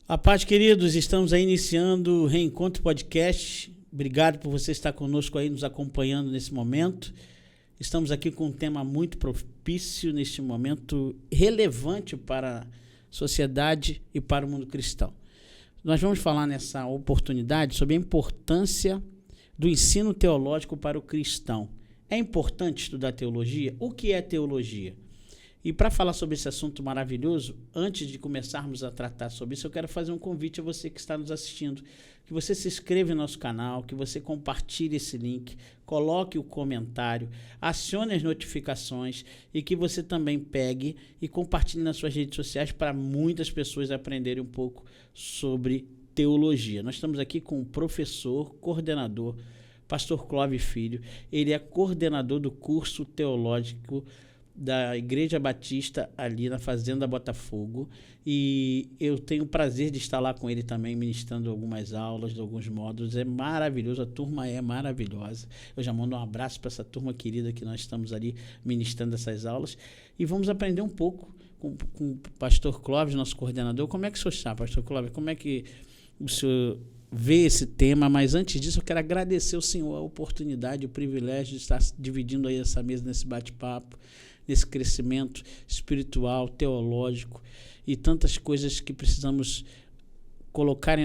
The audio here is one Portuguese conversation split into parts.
A paz, queridos, estamos aí iniciando o Reencontro Podcast. Obrigado por você estar conosco aí, nos acompanhando nesse momento. Estamos aqui com um tema muito propício neste momento, relevante para a sociedade e para o mundo cristão. Nós vamos falar nessa oportunidade sobre a importância do ensino teológico para o cristão. É importante estudar teologia? O que é teologia? E para falar sobre esse assunto maravilhoso, antes de começarmos a tratar sobre isso, eu quero fazer um convite a você que está nos assistindo, que você se inscreva no nosso canal, que você compartilhe esse link, coloque o comentário, acione as notificações e que você também pegue e compartilhe nas suas redes sociais para muitas pessoas aprenderem um pouco sobre teologia. Nós estamos aqui com o professor, coordenador, pastor Clóvis Filho. Ele é coordenador do curso teológico da Igreja Batista ali na Fazenda Botafogo, e eu tenho o prazer de estar lá com ele também ministrando algumas aulas de alguns módulos. É maravilhoso, a turma é maravilhosa. Eu já mando um abraço para essa turma querida que nós estamos ali ministrando essas aulas, e vamos aprender um pouco com o pastor Clóvis, nosso coordenador. Como é que o senhor está, pastor Clóvis? Como é que o senhor vê esse tema? Mas antes disso eu quero agradecer ao senhor a oportunidade, o privilégio de estar dividindo aí essa mesa nesse bate-papo, nesse crescimento espiritual, teológico e tantas coisas que precisamos colocar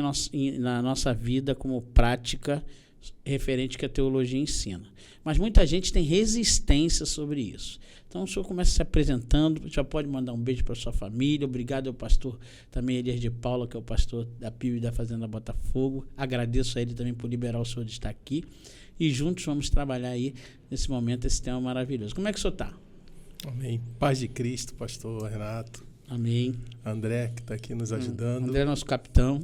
na nossa vida como prática referente que a teologia ensina. Mas muita gente tem resistência sobre isso. Então o senhor começa se apresentando, já pode mandar um beijo para sua família. Obrigado ao pastor também Elias de Paula, que é o pastor da PIB da Fazenda Botafogo. Agradeço a ele também por liberar o senhor de estar aqui. E juntos vamos trabalhar aí nesse momento esse tema maravilhoso. Como é que o senhor está? Amém. Paz de Cristo, pastor Renato. Amém. André, que está aqui nos ajudando. André é nosso capitão.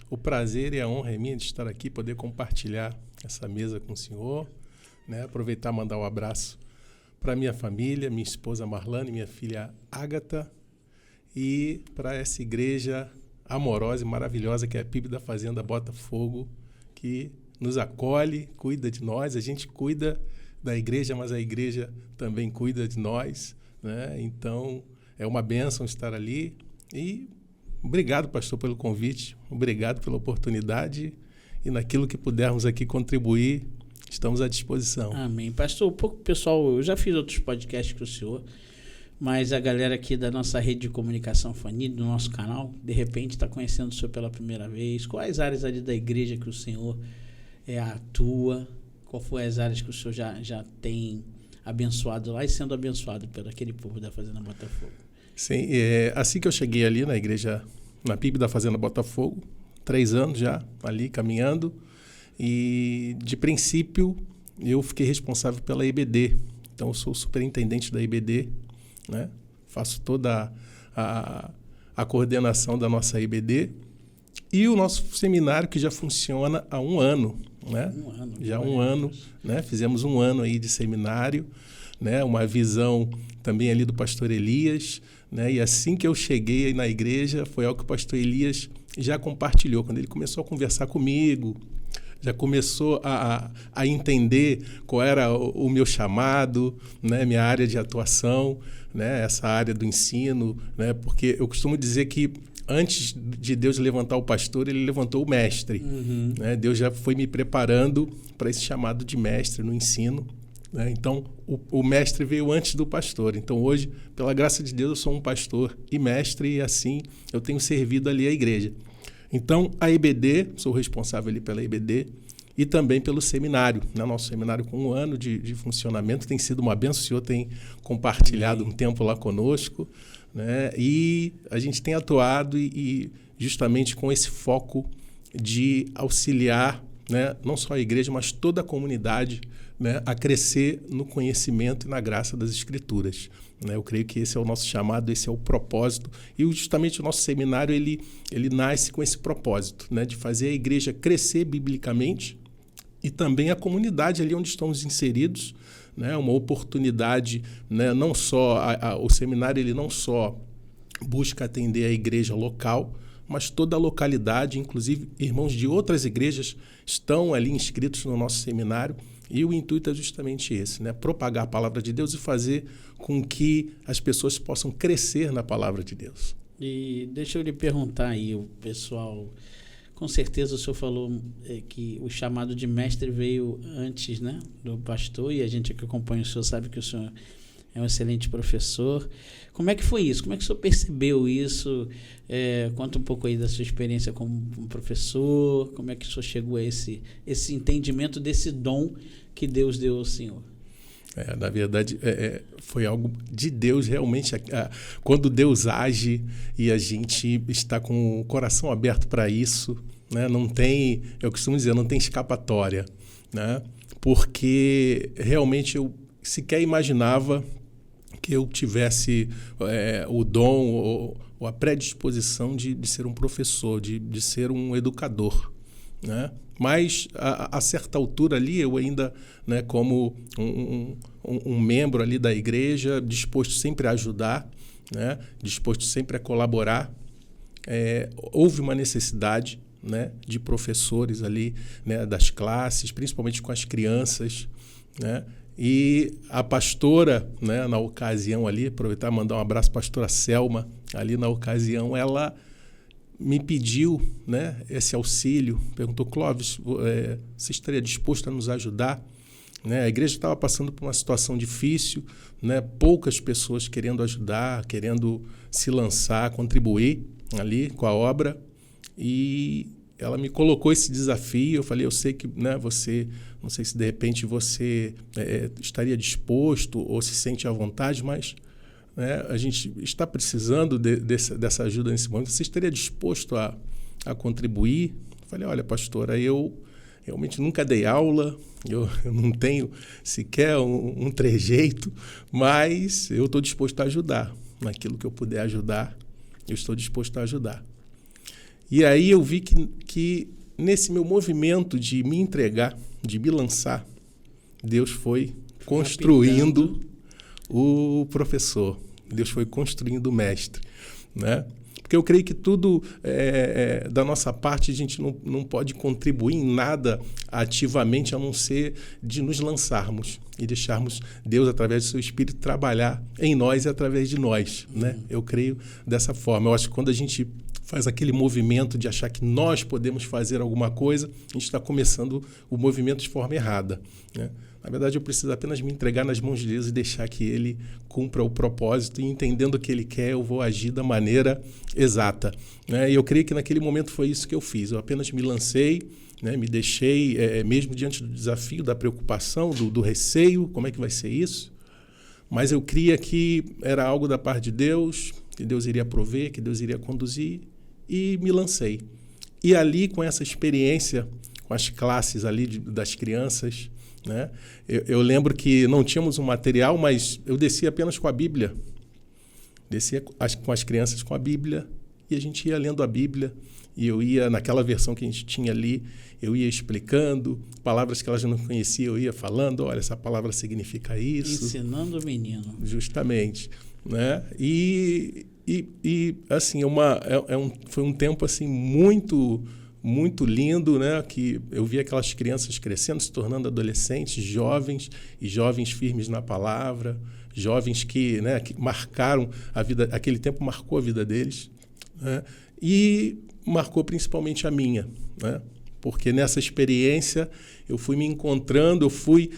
O prazer e a honra é minha de estar aqui, poder compartilhar essa mesa com o senhor, né? Aproveitar e mandar um abraço para minha família, minha esposa Marlane, minha filha Ágata, e para essa igreja amorosa e maravilhosa que é a PIB da Fazenda Botafogo, que nos acolhe, cuida de nós. A gente cuida da igreja, mas a igreja também cuida de nós, né? Então, é uma bênção estar ali. E obrigado, pastor, pelo convite, obrigado pela oportunidade, e naquilo que pudermos aqui contribuir, estamos à disposição. Amém. Pastor, pessoal, eu já fiz outros podcasts com o senhor, mas a galera aqui da nossa rede de comunicação Fani, do nosso canal, de repente está conhecendo o senhor pela primeira vez. Quais áreas ali da igreja que o senhor atua? Qual foi as áreas que o senhor já tem abençoado lá e sendo abençoado por aquele povo da Fazenda Botafogo? Sim, assim que eu cheguei ali na igreja, na PIB da Fazenda Botafogo, 3 anos já ali caminhando, e de princípio eu fiquei responsável pela EBD. Então eu sou o superintendente da EBD, né? Faço toda a coordenação da nossa EBD e o nosso seminário, que já funciona há 1 ano. Né? Já há 1 ano, né? Fizemos 1 ano aí de seminário, né? Uma visão também ali do pastor Elias, né? E assim que eu cheguei aí na igreja, foi algo que o pastor Elias já compartilhou. Quando ele começou a conversar comigo, já começou a entender qual era o meu chamado, né? Minha área de atuação, né? Essa área do ensino, né? Porque eu costumo dizer que antes de Deus levantar o pastor, ele levantou o mestre. Uhum. Né? Deus já foi me preparando para esse chamado de mestre no ensino. Né? Então, o mestre veio antes do pastor. Então, hoje, pela graça de Deus, eu sou um pastor e mestre, e assim eu tenho servido ali a igreja. Então, a EBD, sou responsável ali pela EBD e também pelo seminário. Né? Nosso seminário com 1 ano de funcionamento tem sido uma bênção. O senhor tem compartilhado um tempo lá conosco, né? E a gente tem atuado e justamente com esse foco de auxiliar, né, não só a igreja, mas toda a comunidade, né, a crescer no conhecimento e na graça das Escrituras. Né? Eu creio que esse é o nosso chamado, esse é o propósito, e justamente o nosso seminário ele nasce com esse propósito, né, de fazer a igreja crescer biblicamente e também a comunidade ali onde estamos inseridos, né, uma oportunidade, né, não só o seminário ele não só busca atender a igreja local, mas toda a localidade, inclusive irmãos de outras igrejas estão ali inscritos no nosso seminário, e o intuito é justamente esse, né, propagar a palavra de Deus e fazer com que as pessoas possam crescer na palavra de Deus. E deixa eu lhe perguntar aí, o pessoal, com certeza o senhor falou que o chamado de mestre veio antes, né, do pastor, e a gente que acompanha o senhor sabe que o senhor é um excelente professor. Como é que foi isso? Como é que o senhor percebeu isso? Conta um pouco aí da sua experiência como professor, como é que o senhor chegou a esse entendimento desse dom que Deus deu ao senhor? Na verdade, foi algo de Deus realmente. Quando Deus age e a gente está com o coração aberto para isso, né, não tem, eu costumo dizer, não tem escapatória, né, porque realmente eu sequer imaginava que eu tivesse o dom ou a predisposição de ser um professor, de ser um educador, né? Mas a certa altura ali eu ainda, né, como um membro ali da igreja, disposto sempre a ajudar, né, disposto sempre a colaborar, houve uma necessidade, né, de professores ali, né, das classes, principalmente com as crianças, né? E a pastora, né, na ocasião ali, aproveitar e mandar um abraço para a pastora Selma, ali na ocasião, ela me pediu, né, esse auxílio, perguntou: Clóvis, você estaria disposto a nos ajudar? Né, a igreja estava passando por uma situação difícil, né, poucas pessoas querendo ajudar, querendo se lançar, contribuir ali com a obra, e ela me colocou esse desafio. Eu falei: eu sei que, né, você, não sei se de repente você estaria disposto ou se sente à vontade, mas, né, a gente está precisando dessa ajuda nesse momento. Você estaria disposto a contribuir? Eu falei: olha, pastora, eu realmente nunca dei aula, eu não tenho sequer um trejeito, mas eu estou disposto a ajudar. Naquilo que eu puder ajudar, eu estou disposto a ajudar. E aí eu vi que nesse meu movimento de me entregar, de me lançar, Deus foi construindo o professor, Deus foi construindo o mestre, né? Porque eu creio que tudo da nossa parte a gente não pode contribuir em nada ativamente, a não ser de nos lançarmos e deixarmos Deus, através do seu Espírito, trabalhar em nós e através de nós, né? Eu creio dessa forma. Eu acho que quando a gente faz aquele movimento de achar que nós podemos fazer alguma coisa, a gente está começando o movimento de forma errada, né? Na verdade, eu preciso apenas me entregar nas mãos de Deus e deixar que Ele cumpra o propósito, e entendendo o que Ele quer, eu vou agir da maneira exata, né? E eu creio que naquele momento foi isso que eu fiz. Eu apenas me lancei, né? Me deixei, mesmo diante do desafio, da preocupação, do receio, como é que vai ser isso? Mas eu cria que era algo da parte de Deus, que Deus iria prover, que Deus iria conduzir, e me lancei. E ali, com essa experiência, com as classes ali das crianças, né? Eu lembro que não tínhamos um material, mas eu descia apenas com a Bíblia. Descia com as crianças com a Bíblia, e a gente ia lendo a Bíblia, e eu ia, naquela versão que a gente tinha ali, eu ia explicando, palavras que elas não conheciam, eu ia falando: olha, essa palavra significa isso. Ensinando o menino. Justamente, né? E assim, foi um tempo assim muito lindo, né? Que eu vi aquelas crianças crescendo, se tornando adolescentes, jovens, e jovens firmes na palavra, jovens que, né, que marcaram a vida, aquele tempo marcou a vida deles, né? E marcou principalmente a minha, né? Porque nessa experiência eu fui me encontrando, eu fui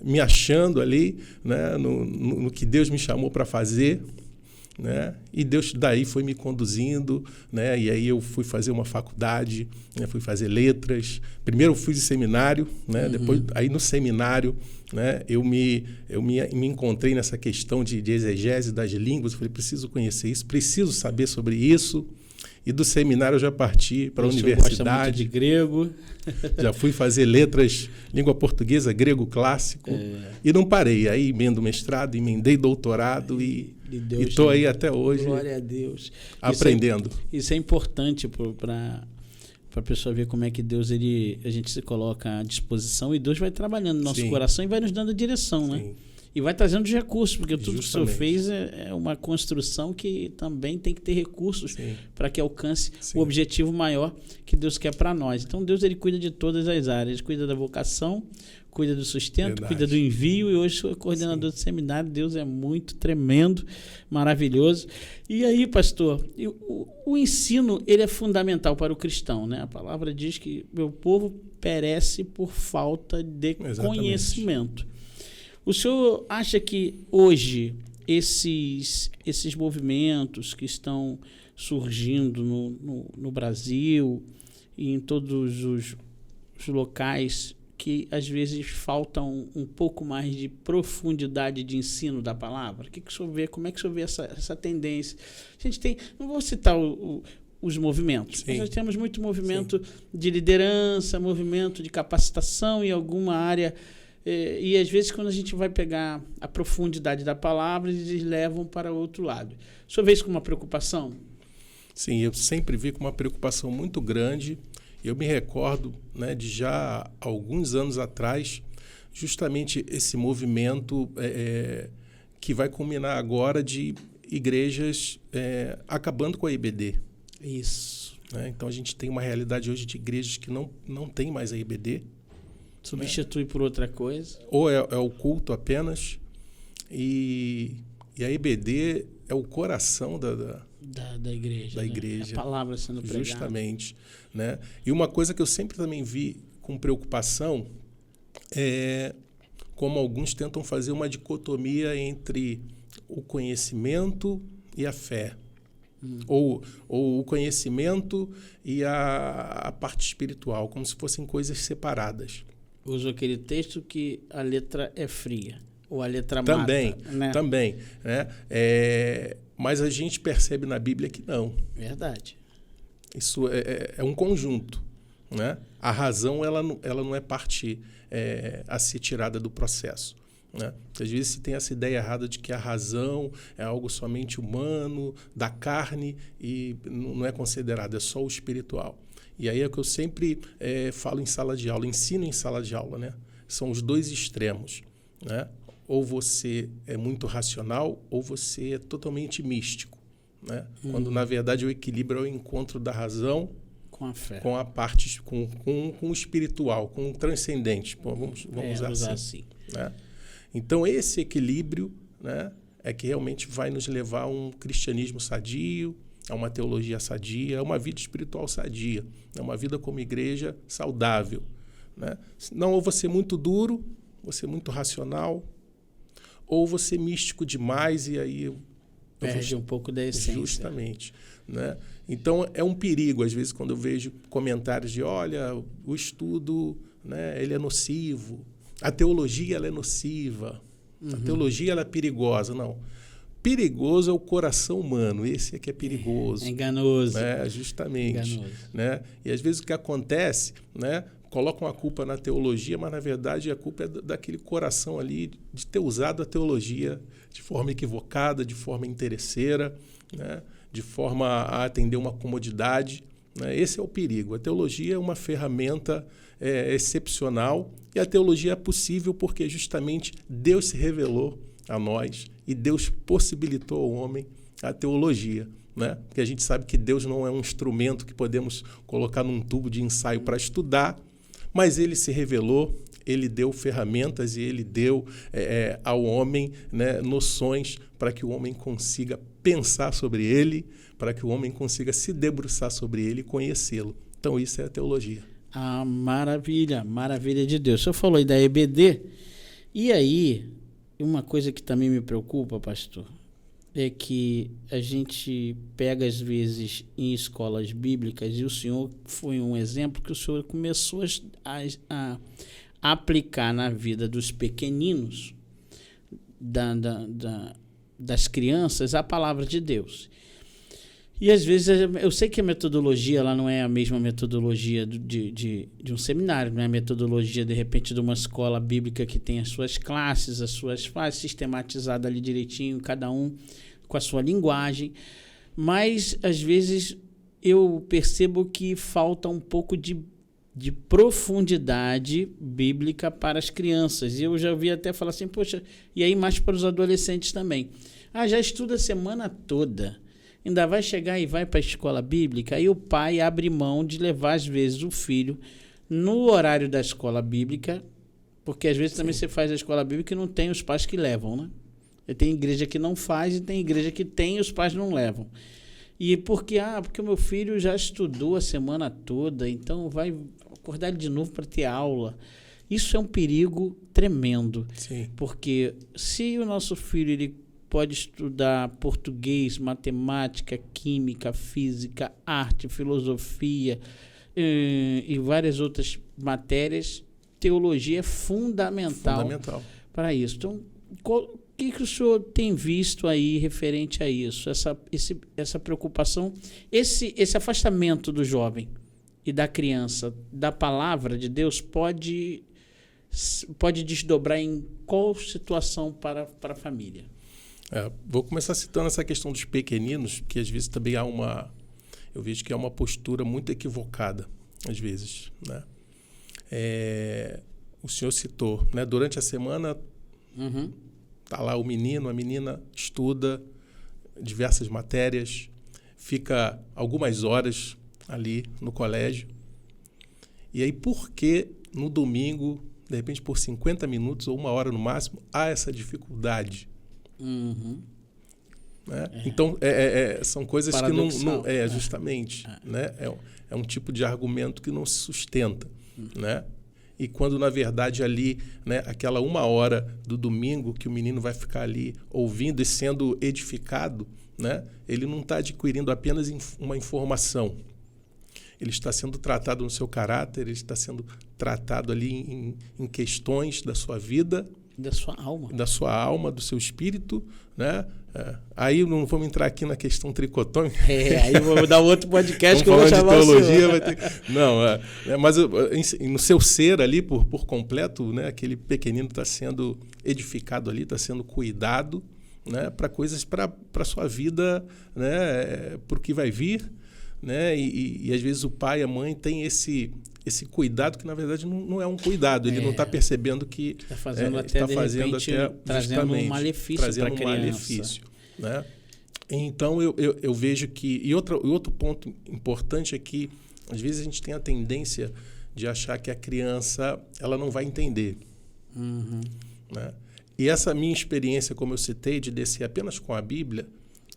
me achando ali, né, no que Deus me chamou para fazer, né? E Deus daí foi me conduzindo, né? E aí eu fui fazer uma faculdade, né? Fui fazer letras. Primeiro eu fui de seminário, né? Depois, aí no seminário, né, eu me encontrei nessa questão de exegese das línguas. Eu falei: preciso conhecer isso, preciso saber sobre isso. E do seminário eu já parti para a universidade. Gosta muito de grego. Já fui fazer letras, língua portuguesa, grego clássico. E não parei. Aí emendo mestrado, emendei doutorado e estou aí até hoje. Glória a Deus. Aprendendo. Isso é importante para a pessoa ver como é que Deus, a gente se coloca à disposição, e Deus vai trabalhando no nosso coração e vai nos dando a direção, né? E vai trazendo os recursos, porque tudo que o senhor Justamente. fez é uma construção que também tem que ter recursos para que alcance o objetivo maior que Deus quer para nós. Então, Deus ele cuida de todas as áreas. Ele cuida da vocação, cuida do sustento, cuida do envio. E hoje sou coordenador de seminário. Deus é muito tremendo, maravilhoso. E aí, pastor, o ensino ele é fundamental para o cristão, né? A palavra diz que meu povo perece por falta de conhecimento. O senhor acha que hoje esses movimentos que estão surgindo no Brasil e em todos os locais que às vezes faltam um pouco mais de profundidade de ensino da palavra? O que o senhor vê? Como é que o senhor vê essa tendência? A gente tem, não vou citar os movimentos, mas nós temos muito movimento de liderança, movimento de capacitação em alguma área. E às vezes, quando a gente vai pegar a profundidade da palavra, eles levam para outro lado. O senhor vê isso com uma preocupação? Sim, eu sempre vi com uma preocupação muito grande. Eu me recordo, né, de já alguns anos atrás, justamente esse movimento que vai culminar agora de igrejas acabando com a IBD. Isso. Né? Então, a gente tem uma realidade hoje de igrejas que não tem mais a IBD. Substitui por outra coisa. Ou é o culto apenas. E a IBD é o coração da igreja. Da igreja. A palavra sendo pregada. Justamente. Né? E uma coisa que eu sempre também vi com preocupação é como alguns tentam fazer uma dicotomia entre o conhecimento e a fé. Ou o conhecimento e a parte espiritual, como se fossem coisas separadas. Uso aquele texto que a letra é fria, ou a letra também, mata. Né? Também. Né? Mas a gente percebe na Bíblia que não. Verdade. Isso é um conjunto. Né? A razão ela não é parte a ser tirada do processo. Né? Às vezes se tem essa ideia errada de que a razão é algo somente humano, da carne, e não é considerado, é só o espiritual. E aí é o que eu sempre falo em sala de aula, ensino em sala de aula. Né? São os dois extremos. Né? Ou você é muito racional, ou você é totalmente místico. Né? Quando, na verdade, o equilíbrio é o encontro da razão com a fé, com a parte, com o espiritual, com o transcendente. Vamos usar assim. Né? Então, esse equilíbrio, né, é que realmente vai nos levar a um cristianismo sadio, a uma teologia sadia, a uma vida espiritual sadia, a uma vida como igreja saudável. Né? Não, ou você muito duro, você muito racional, ou você místico demais e aí... perde um pouco da essência. Justamente. Né? Então, é um perigo, às vezes, quando eu vejo comentários de, olha, o estudo, né, ele é nocivo, a teologia ela é nociva, a teologia ela é perigosa. Não. Perigoso é o coração humano, esse é que é perigoso. É enganoso. Né? Justamente. Enganoso. Né? E às vezes o que acontece, né, colocam a culpa na teologia, mas na verdade a culpa é daquele coração ali de ter usado a teologia de forma equivocada, de forma interesseira, né, de forma a atender uma comodidade. Né? Esse é o perigo. A teologia é uma ferramenta excepcional e a teologia é possível porque justamente Deus se revelou a nós e Deus possibilitou ao homem a teologia. Né? Porque a gente sabe que Deus não é um instrumento que podemos colocar num tubo de ensaio para estudar, mas ele se revelou, ele deu ferramentas e ele deu ao homem, né, noções para que o homem consiga pensar sobre ele, para que o homem consiga se debruçar sobre ele e conhecê-lo. Então, isso é a teologia. Ah, maravilha, maravilha de Deus. O senhor falou aí da EBD, e aí, uma coisa que também me preocupa, pastor, é que a gente pega, às vezes, em escolas bíblicas, e o senhor foi um exemplo que o senhor começou a aplicar na vida dos pequeninos, das crianças, a palavra de Deus. E, às vezes, eu sei que a metodologia ela não é a mesma metodologia de um seminário, não é a metodologia, de repente, de uma escola bíblica que tem as suas classes, as suas fases, sistematizada ali direitinho, cada um com a sua linguagem. Mas, às vezes, eu percebo que falta um pouco de de profundidade bíblica para as crianças. E eu já ouvi até falar assim, poxa, e aí mais para os adolescentes também. Já estuda a semana toda, ainda vai chegar e vai para a escola bíblica, aí o pai abre mão de levar, às vezes, o filho no horário da escola bíblica, porque às vezes também você faz a escola bíblica e não tem os pais que levam, né? Tem igreja que não faz e tem igreja que tem e os pais não levam. E porque o meu filho já estudou a semana toda, então vai acordar ele de novo para ter aula. Isso é um perigo tremendo. Sim. Porque se o nosso filho ele pode estudar português, matemática, química, física, arte, filosofia e várias outras matérias, teologia é fundamental para isso. Então, o que o senhor tem visto aí referente a isso? Essa preocupação, esse afastamento do jovem e da criança da palavra de Deus pode desdobrar em qual situação para a família? Vou começar citando essa questão dos pequeninos, que às vezes também eu vejo que é uma postura muito equivocada, às vezes, né? O senhor citou, né? Durante a semana, tá lá o menino, a menina estuda diversas matérias, fica algumas horas ali no colégio. E aí, por que no domingo, de repente por 50 minutos ou 1 hora no máximo, há essa dificuldade? Né? Então, são coisas que não justamente, né? É um tipo de argumento que não se sustenta, né? E quando, na verdade, ali, né, aquela 1 hora do domingo que o menino vai ficar ali ouvindo e sendo edificado, né, ele não está adquirindo apenas uma informação. Ele está sendo tratado no seu caráter, ele está sendo tratado ali em questões da sua vida. Da sua alma. Da sua alma, do seu espírito, né? Aí não vamos entrar aqui na questão tricotômica. Aí vou dar outro podcast que eu vou chamar de teologia. Vai ter... Não, mas no seu ser ali, por completo, né? Aquele pequenino está sendo edificado ali, está sendo cuidado, né? Para coisas, para a sua vida, né? Para o que vai vir, né? E às vezes o pai e a mãe têm esse cuidado que, na verdade, não é um cuidado. Ele não está percebendo que está fazendo até trazendo um malefício para a criança. Né? Então, eu vejo que... E outro ponto importante é que, às vezes, a gente tem a tendência de achar que a criança ela não vai entender. Né? E essa minha experiência, como eu citei, de descer apenas com a Bíblia,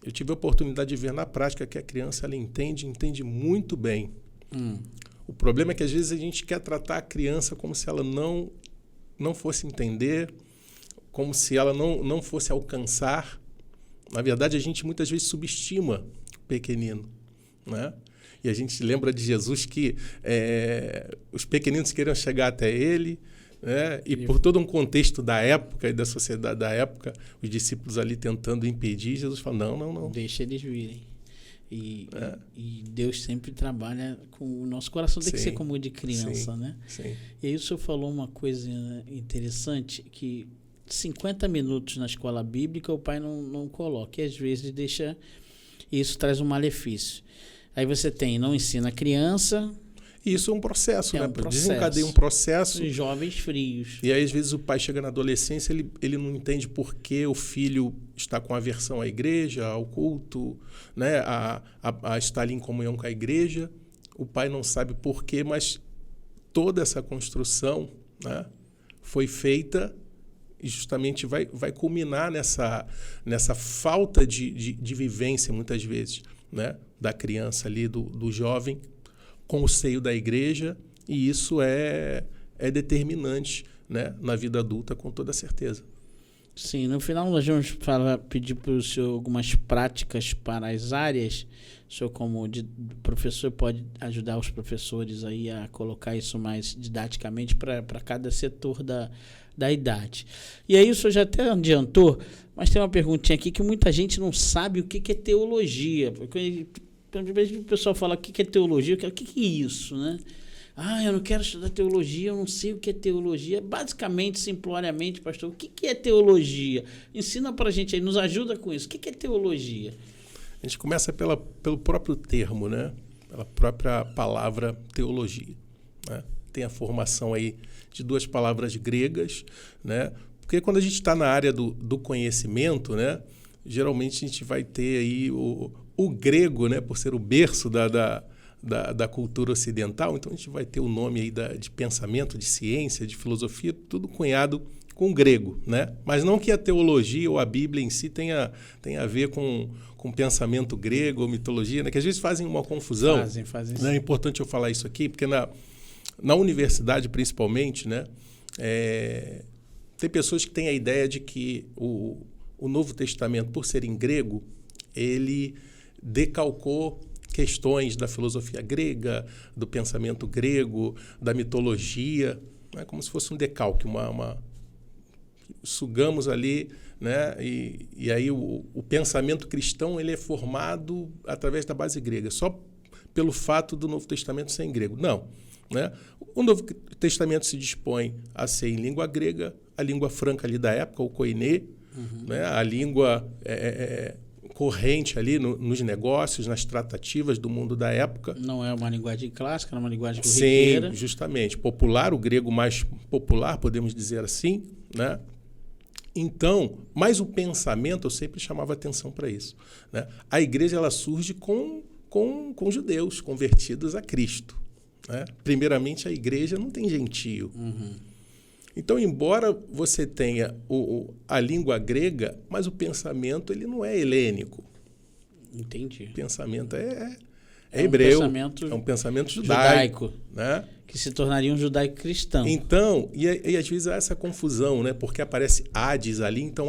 eu tive a oportunidade de ver na prática que a criança ela entende muito bem. O problema é que, às vezes, a gente quer tratar a criança como se ela não fosse entender, como se ela não fosse alcançar. Na verdade, a gente muitas vezes subestima o pequenino, né? E a gente lembra de Jesus que os pequeninos queriam chegar até ele, né? E por todo um contexto da época e da sociedade da época, os discípulos ali tentando impedir, Jesus fala, não. Deixa eles virem. E Deus sempre trabalha com o nosso coração, tem que ser como o de criança, né? Sim. E aí o senhor falou uma coisa interessante, que 50 minutos na escola bíblica o pai não coloca, e às vezes deixa, e isso traz um malefício. Aí você não ensina a criança... E isso é um processo, né? Desencadeia um processo. Os jovens frios. E aí, às vezes, o pai chega na adolescência, ele não entende por que o filho está com aversão à igreja, ao culto, né? a estar ali em comunhão com a igreja. O pai não sabe por quê, mas toda essa construção, né, foi feita e justamente vai culminar nessa falta de vivência, muitas vezes, né, da criança ali, do jovem, com o seio da igreja, e isso é determinante, né, na vida adulta, com toda certeza. Sim, no final nós vamos pedir para o senhor algumas práticas para as áreas. O senhor, como professor, pode ajudar os professores aí a colocar isso mais didaticamente para cada setor da idade. E aí o senhor já até adiantou, mas tem uma perguntinha aqui que muita gente não sabe o que é teologia. Porque o pessoal fala o que é teologia, o que é isso, né? Eu não quero estudar teologia, eu não sei o que é teologia. Basicamente, simploriamente, pastor, o que é teologia? Ensina para a gente aí, nos ajuda com isso. O que é teologia? A gente começa pelo próprio termo, né? Pela própria palavra teologia, né? Tem a formação aí de duas palavras gregas, né? Porque quando a gente está na área do conhecimento, né? Geralmente a gente vai ter aí o grego, né? Por ser o berço da cultura ocidental, então a gente vai ter o nome aí de pensamento, de ciência, de filosofia, tudo cunhado com grego, né? Mas não que a teologia ou a Bíblia em si tenha a ver com pensamento grego ou mitologia, né? Que às vezes fazem uma confusão. Fazem. Né? É importante eu falar isso aqui, porque na universidade, principalmente, né? Tem pessoas que têm a ideia de que o Novo Testamento, por ser em grego, ele decalcou questões da filosofia grega, do pensamento grego, da mitologia, né? Como se fosse um decalque, sugamos ali, né? E aí o pensamento cristão ele é formado através da base grega, só pelo fato do Novo Testamento ser em grego. Não, né? O Novo Testamento se dispõe a ser em língua grega, a língua franca ali da época, o koiné, né? A língua corrente ali nos negócios, nas tratativas do mundo da época. Não é uma linguagem clássica, é uma linguagem corriqueira. Sim, justamente. Popular, o grego mais popular, podemos dizer assim, né? Então, mas o pensamento, eu sempre chamava atenção para isso, né? A igreja ela surge com judeus convertidos a Cristo, né? Primeiramente, a igreja não tem gentio. Então, embora você tenha a língua grega, mas o pensamento ele não é helênico. Entendi. O pensamento é hebreu, é um pensamento judaico, né? Que se tornaria um judaico cristão. Então, e às vezes há essa confusão, né? Porque aparece Hades ali, então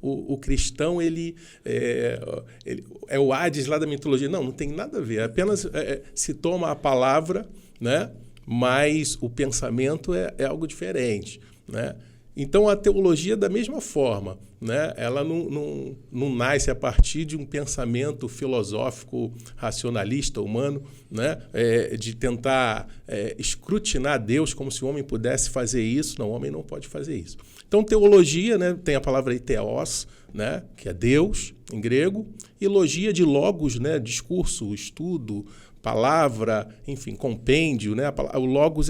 o cristão ele é o Hades lá da mitologia. Não tem nada a ver, apenas se toma a palavra, né? Mas o pensamento é algo diferente, né? Então, a teologia, da mesma forma, né? Ela não nasce a partir de um pensamento filosófico, racionalista, humano, né? De tentar escrutinar Deus como se o homem pudesse fazer isso. Não, o homem não pode fazer isso. Então, teologia, né? Tem a palavra aí, theos, né? Que é Deus, em grego, e logia de logos, né? Discurso, estudo, palavra, enfim, compêndio, né? O logos,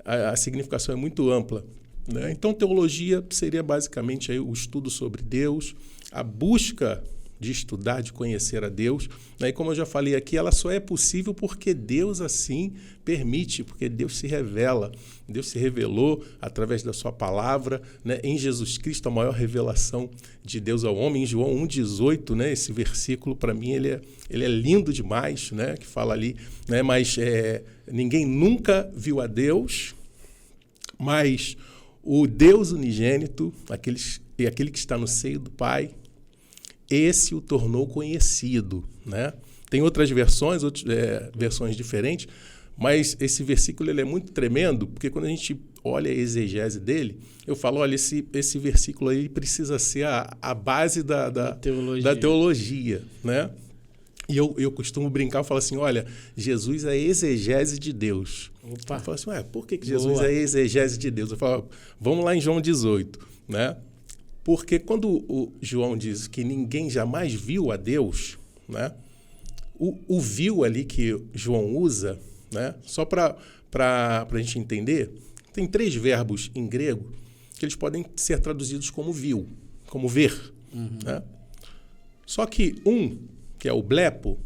a significação é muito ampla, né? Então, teologia seria basicamente aí o estudo sobre Deus, a busca de estudar, de conhecer a Deus, né? E como eu já falei aqui, ela só é possível porque Deus assim permite, porque Deus se revela. Deus se revelou através da sua palavra, né? Em Jesus Cristo, a maior revelação de Deus ao homem. Em João 1,18, né? Esse versículo, para mim, ele é lindo demais, né? Que fala ali, né? Mas ninguém nunca viu a Deus, mas o Deus unigênito, aquele que está no seio do Pai, esse o tornou conhecido, né? Tem outras versões, versões diferentes, mas esse versículo ele é muito tremendo, porque quando a gente olha a exegese dele, eu falo, olha, esse versículo aí precisa ser a base da teologia, né? E eu costumo brincar, eu falo assim, olha, Jesus é a exegese de Deus. Opa. Eu falo assim, por que Jesus é a exegese de Deus? Eu falo, vamos lá em João 18, né? Porque quando o João diz que ninguém jamais viu a Deus, né? O viu ali que João usa, né? Só para a gente entender, tem 3 verbos em grego que eles podem ser traduzidos como viu, como ver. Né? Só que que é o blepo,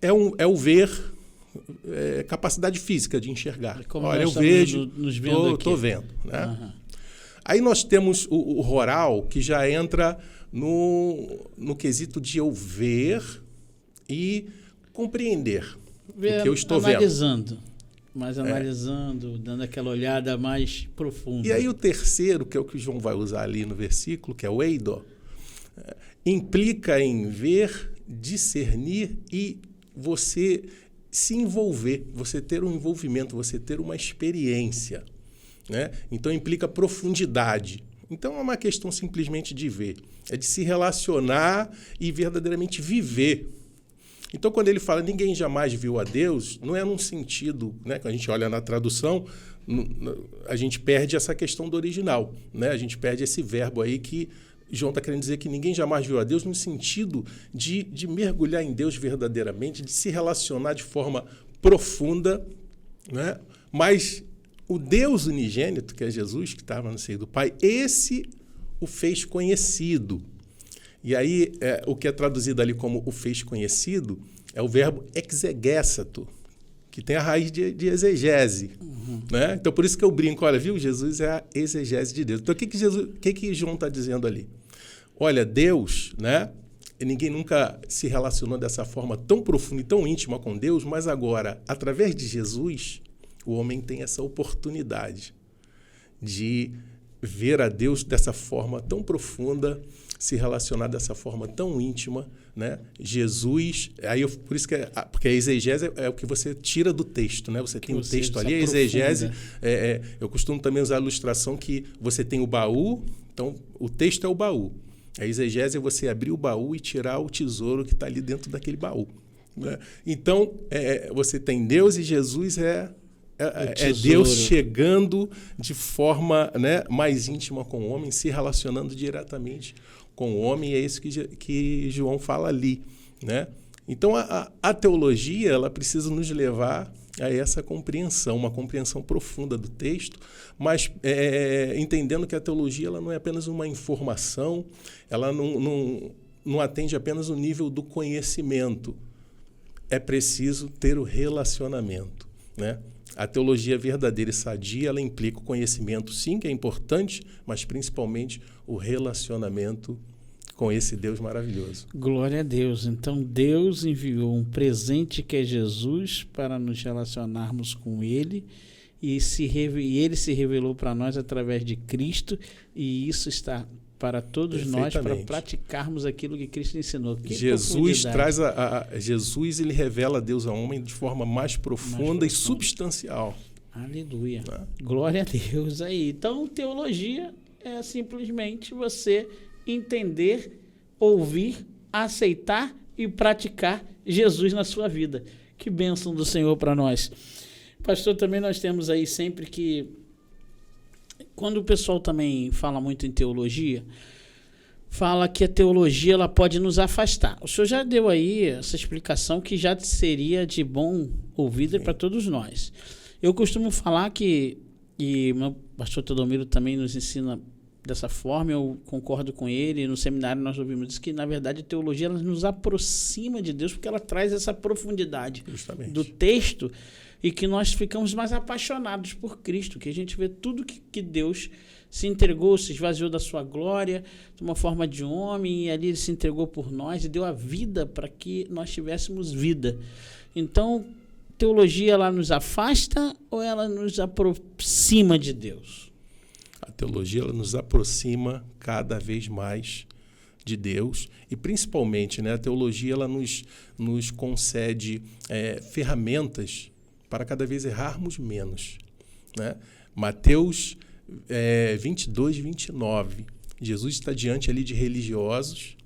é o ver, capacidade física de enxergar. Olha, eu vejo, estou vendo. Né? Aí nós temos o roral, que já entra no quesito de eu ver e compreender o que eu estou vendo. Analisando, dando aquela olhada mais profunda. E aí o terceiro, que é o que o João vai usar ali no versículo, que é o eido, implica em ver, discernir e você se envolver, você ter um envolvimento, você ter uma experiência. Né? Então, implica profundidade. Então, é uma questão simplesmente de ver. É de se relacionar e verdadeiramente viver. Então, quando ele fala ninguém jamais viu a Deus, não é num sentido, né? Quando a gente olha na tradução, a gente perde essa questão do original. Né? A gente perde esse verbo aí que João está querendo dizer que ninguém jamais viu a Deus no sentido de mergulhar em Deus verdadeiramente, de se relacionar de forma profunda né? Mas o Deus unigênito, que é Jesus, que estava no seio do Pai, esse o fez conhecido. E aí, o que é traduzido ali como o fez conhecido é o verbo exegesato, que tem a raiz de exegese. Né? Então, por isso que eu brinco, olha, viu? Jesus é a exegese de Deus. Então, o que João está dizendo ali? Olha, Deus, né? Ninguém nunca se relacionou dessa forma tão profunda e tão íntima com Deus, mas agora, através de Jesus, o homem tem essa oportunidade de ver a Deus dessa forma tão profunda, se relacionar dessa forma tão íntima, né? Jesus, por isso que porque a exegese é o que você tira do texto, né? Você tem o texto ali, a exegese, eu costumo também usar a ilustração que você tem o baú, então o texto é o baú. A exegese é você abrir o baú e tirar o tesouro que está ali dentro daquele baú, né? Então, você tem Deus e Jesus é Deus chegando de forma, né, mais íntima com o homem, se relacionando diretamente com o homem, e é isso que João fala ali, né? Então, a teologia ela precisa nos levar a essa compreensão, uma compreensão profunda do texto, mas entendendo que a teologia ela não é apenas uma informação, ela não atende apenas o nível do conhecimento. É preciso ter o relacionamento, né? A teologia verdadeira e sadia, ela implica o conhecimento, sim, que é importante, mas principalmente o relacionamento com esse Deus maravilhoso. Glória a Deus. Então, Deus enviou um presente que é Jesus para nos relacionarmos com Ele e Ele se revelou para nós através de Cristo, e isso está para todos nós, para praticarmos aquilo que Cristo ensinou. Jesus Jesus ele revela a Deus ao homem de forma mais profunda e substancial. Aleluia. Glória a Deus aí. Então, teologia é simplesmente você entender, ouvir, aceitar e praticar Jesus na sua vida. Que bênção do Senhor para nós. Pastor, também nós temos aí sempre que, quando o pessoal também fala muito em teologia, fala que a teologia ela pode nos afastar. O senhor já deu aí essa explicação que já seria de bom ouvido para todos nós. Eu costumo falar que, e o meu pastor Teodomiro também nos ensina dessa forma, eu concordo com ele, no seminário nós ouvimos isso, que na verdade a teologia ela nos aproxima de Deus porque ela traz essa profundidade do texto, e que nós ficamos mais apaixonados por Cristo, que a gente vê tudo que Deus se entregou, se esvaziou da sua glória, de uma forma de homem, e ali ele se entregou por nós e deu a vida para que nós tivéssemos vida. Então, teologia ela nos afasta ou ela nos aproxima de Deus? A teologia ela nos aproxima cada vez mais de Deus, e principalmente, né, a teologia ela nos concede ferramentas para cada vez errarmos menos, né? Mateus 22, 29. Jesus está diante ali de religiosos,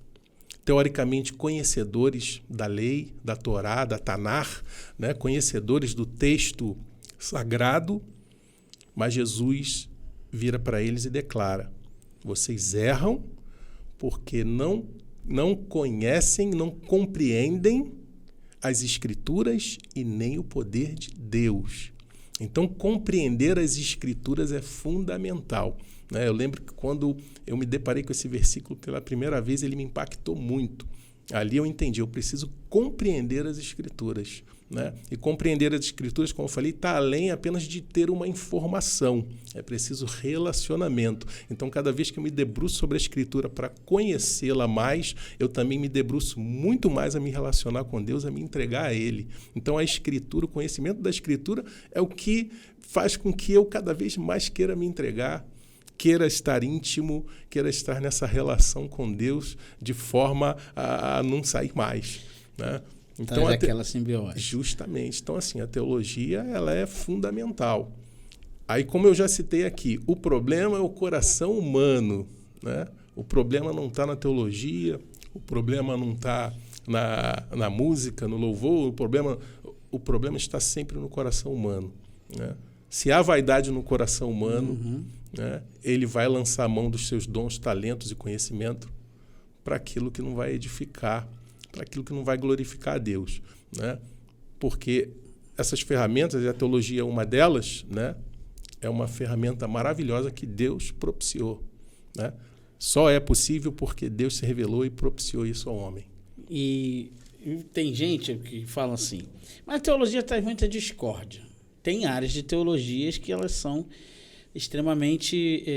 teoricamente conhecedores da lei, da Torá, da Tanar, né? Conhecedores do texto sagrado, mas Jesus vira para eles e declara: vocês erram porque não conhecem, não compreendem as Escrituras e nem o poder de Deus. Então, compreender as Escrituras é fundamental, né? Eu lembro que quando eu me deparei com esse versículo pela primeira vez, ele me impactou muito. Ali eu entendi, eu preciso compreender as Escrituras, né? E compreender as Escrituras, como eu falei, está além apenas de ter uma informação. É preciso relacionamento. Então, cada vez que eu me debruço sobre a Escritura para conhecê-la mais, eu também me debruço muito mais a me relacionar com Deus, a me entregar a Ele. Então, a Escritura, o conhecimento da Escritura é o que faz com que eu cada vez mais queira me entregar, queira estar íntimo, queira estar nessa relação com Deus de forma a não sair mais, né? Então, aquela simbiose. Justamente. Então, assim, a teologia ela é fundamental. Aí, como eu já citei aqui, o problema é o coração humano, né? O problema não está na teologia, o problema não está na música, no louvor, o problema está sempre no coração humano, né? Se há vaidade no coração humano, né, ele vai lançar a mão dos seus dons, talentos e conhecimento para aquilo que não vai edificar, para aquilo que não vai glorificar a Deus, né? Porque essas ferramentas, e a teologia é uma delas, né? É uma ferramenta maravilhosa que Deus propiciou, né? Só é possível porque Deus se revelou e propiciou isso ao homem. E tem gente que fala assim, mas a teologia traz muita discórdia. Tem áreas de teologias que elas são extremamente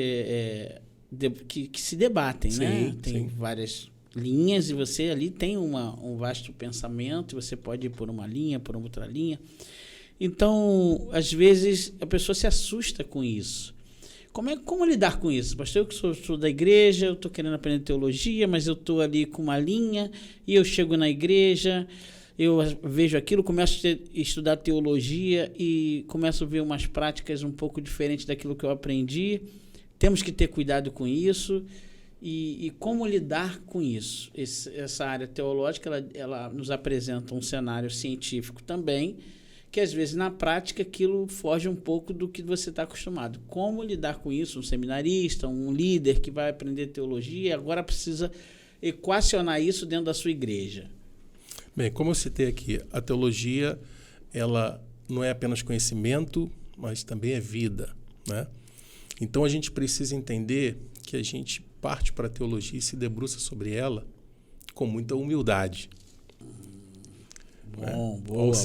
que se debatem, sim, né? Tem várias linhas e você ali tem um vasto pensamento, você pode ir por uma linha, por outra linha. Então, às vezes, a pessoa se assusta com isso. Como lidar com isso? Pastor, eu que sou da igreja, eu estou querendo aprender teologia, mas eu estou ali com uma linha e eu chego na igreja, eu vejo aquilo, começo a estudar teologia e começo a ver umas práticas um pouco diferentes daquilo que eu aprendi. Temos que ter cuidado com isso. E como lidar com isso? Essa área teológica, ela nos apresenta um cenário científico também, que às vezes na prática aquilo foge um pouco do que você está acostumado. Como lidar com isso? Um seminarista, um líder que vai aprender teologia, agora precisa equacionar isso dentro da sua igreja. Bem, como eu citei aqui, a teologia ela não é apenas conhecimento, mas também é vida, né? Então a gente precisa entender que a gente parte para a teologia e se debruça sobre ela com muita humildade. Bom,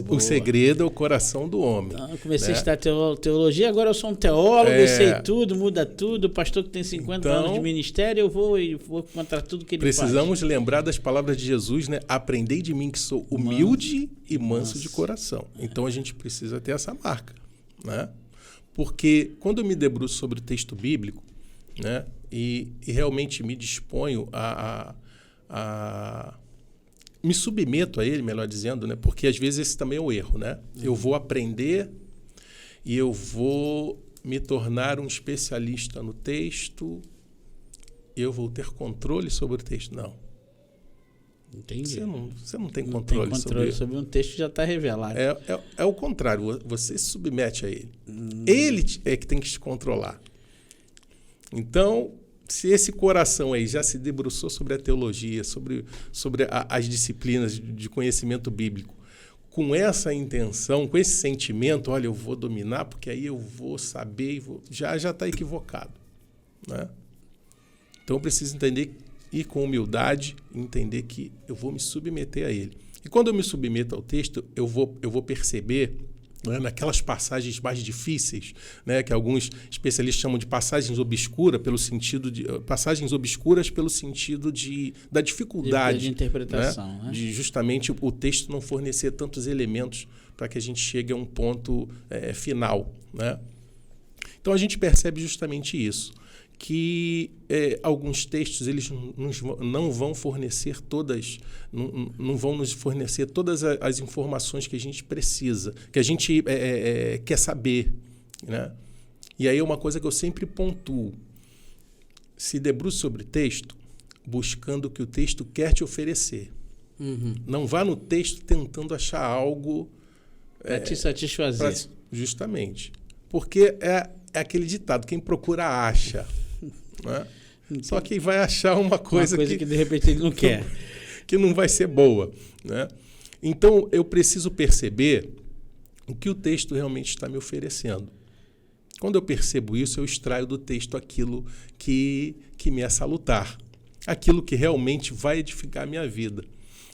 O segredo é o coração do homem. Então, eu comecei a estudar teologia, agora eu sou um teólogo, eu sei tudo, muda tudo. O pastor que tem 50 anos de ministério, eu vou contra tudo que ele faz. Precisamos lembrar das palavras de Jesus, né? Aprendei de mim que sou humilde e manso de coração. Então a gente precisa ter essa marca, né? Porque quando eu me debruço sobre o texto bíblico, né? E realmente me disponho me submeto a ele, melhor dizendo, né? Porque às vezes esse também é o erro, né? Eu vou aprender e eu vou me tornar um especialista no texto, eu vou ter controle sobre o texto. Não. Entendi. Você não tem controle sobre um texto que já está revelado. É o contrário, você se submete a ele. Ele é que tem que te controlar. Então, se esse coração aí já se debruçou sobre a teologia, sobre as disciplinas de conhecimento bíblico, com essa intenção, com esse sentimento, olha, eu vou dominar, porque aí eu vou saber, já está equivocado, né? Então eu preciso entender, ir com humildade, entender que eu vou me submeter a ele. E quando eu me submeto ao texto, eu vou perceber, né, naquelas passagens mais difíceis, né, que alguns especialistas chamam de passagens obscuras pelo sentido da dificuldade de interpretação, né? De justamente o texto não fornecer tantos elementos para que a gente chegue a um ponto final, né? Então a gente percebe justamente isso, que alguns textos eles não vão fornecer não vão nos fornecer todas as informações que a gente precisa, que a gente quer saber, né? E aí é uma coisa que eu sempre pontuo: se debruce sobre o texto buscando o que o texto quer te oferecer. Não vá no texto tentando achar algo para te satisfazer. Justamente. Porque é aquele ditado: quem procura acha. Né? Só que vai achar uma coisa que de repente ele não quer. Que não vai ser boa, né? Então eu preciso perceber o que o texto realmente está me oferecendo. Quando eu percebo isso, eu extraio do texto aquilo que me é salutar, aquilo que realmente vai edificar a minha vida.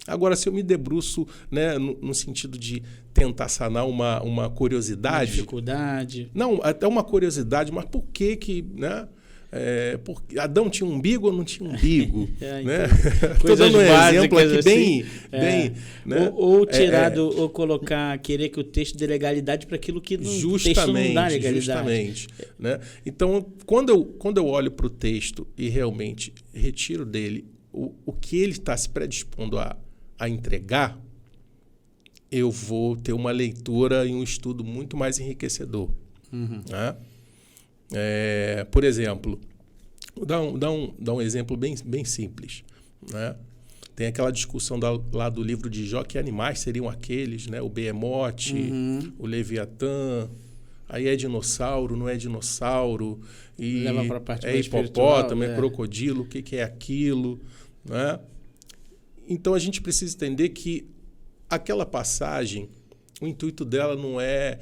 Agora, se eu me debruço, né, no sentido de tentar sanar uma curiosidade... Uma dificuldade. Não, até uma curiosidade, mas por que né? Porque Adão tinha umbigo ou não tinha umbigo? Né? Estou dando um exemplo aqui bem... Né? Ou ou colocar, querer que o texto dê legalidade para aquilo que o texto não dá legalidade. Justamente. Né? Então, quando eu olho para o texto e realmente retiro dele o que ele está se predispondo a entregar, eu vou ter uma leitura e um estudo muito mais enriquecedor. Né? Por exemplo, vou dar um exemplo bem simples, né? Tem aquela discussão lá do livro de Jó, que animais seriam aqueles, né? O behemote, o leviatã, aí é dinossauro, não é dinossauro, e leva para a parte é mais hipopótamo, é crocodilo, o que é aquilo, né? Então a gente precisa entender que aquela passagem o intuito dela não é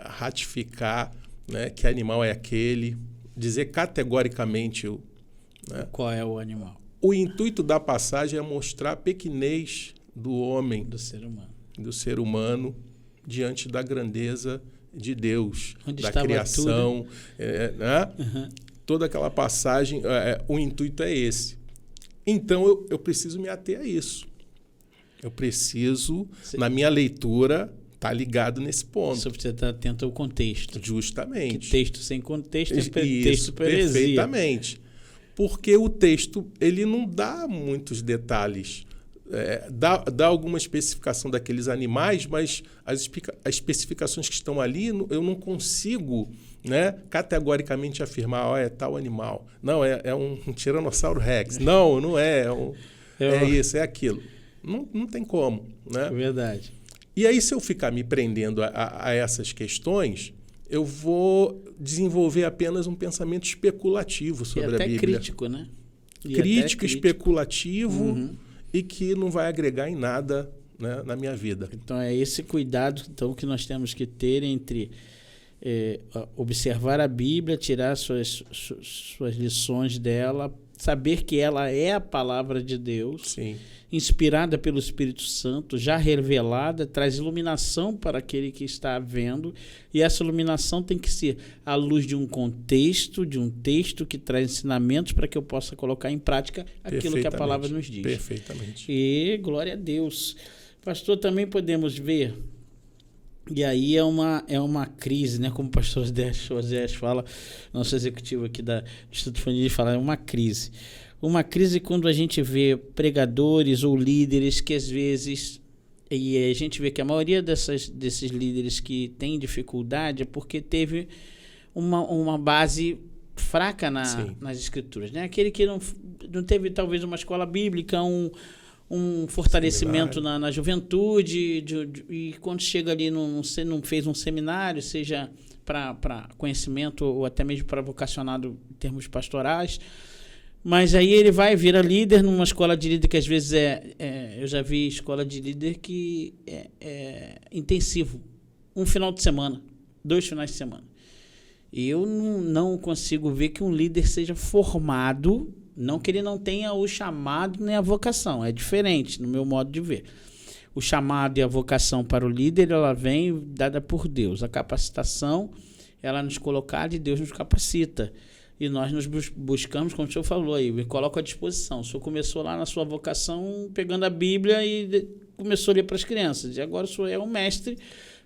ratificar, né, que animal é aquele, dizer categoricamente né? Qual é o animal. O intuito da passagem é mostrar a pequenez do homem, do ser humano diante da grandeza de Deus, onde da criação, né? Uhum. Toda aquela passagem, o intuito é esse. Então, eu preciso me ater a isso. Eu preciso, na minha leitura, estar ligado nesse ponto. Você precisa estar atento ao contexto. Justamente. Que texto sem contexto é pretexto isso, para heresia. Perfeitamente. Porque o texto ele não dá muitos detalhes. Dá alguma especificação daqueles animais, mas as especificações que estão ali, eu não consigo, né, categoricamente afirmar, é tal animal. Não, é um Tiranossauro Rex. Não é. É isso, é aquilo. Não tem como. Né? É verdade. E aí, se eu ficar me prendendo a essas questões, eu vou desenvolver apenas um pensamento especulativo sobre a Bíblia. Crítico, né? Crítico, especulativo. Uhum. E que não vai agregar em nada, né, na minha vida. Então, é esse cuidado que nós temos que ter entre observar a Bíblia, tirar suas lições dela, saber que ela é a palavra de Deus, sim, inspirada pelo Espírito Santo, já revelada, traz iluminação para aquele que está vendo, e essa iluminação tem que ser à luz de um contexto, de um texto que traz ensinamentos para que eu possa colocar em prática aquilo que a palavra nos diz. Perfeitamente. E glória a Deus. Pastor, também podemos ver, e aí é uma crise, né? Como o pastor Osés fala, nosso executivo aqui do Instituto Família fala, é uma crise. Uma crise quando a gente vê pregadores ou líderes que às vezes, e a gente vê que a maioria desses líderes que tem dificuldade é porque teve uma base fraca nas escrituras, né? Aquele que não teve talvez uma escola bíblica, um fortalecimento na juventude, e quando chega ali não fez um seminário, seja para conhecimento ou até mesmo para vocacionado em termos pastorais. Mas aí ele vai virar líder numa escola de líder que às vezes eu já vi escola de líder que é intensivo. Um final de semana, 2 finais de semana. E eu não consigo ver que um líder seja formado, não que ele não tenha o chamado nem a vocação, é diferente no meu modo de ver. O chamado e a vocação para o líder, ela vem dada por Deus. A capacitação, ela nos colocar e Deus nos capacita. E nós nos buscamos, como o senhor falou aí, me coloco à disposição. O senhor começou lá na sua vocação pegando a Bíblia e começou a ler para as crianças. E agora o senhor é um mestre,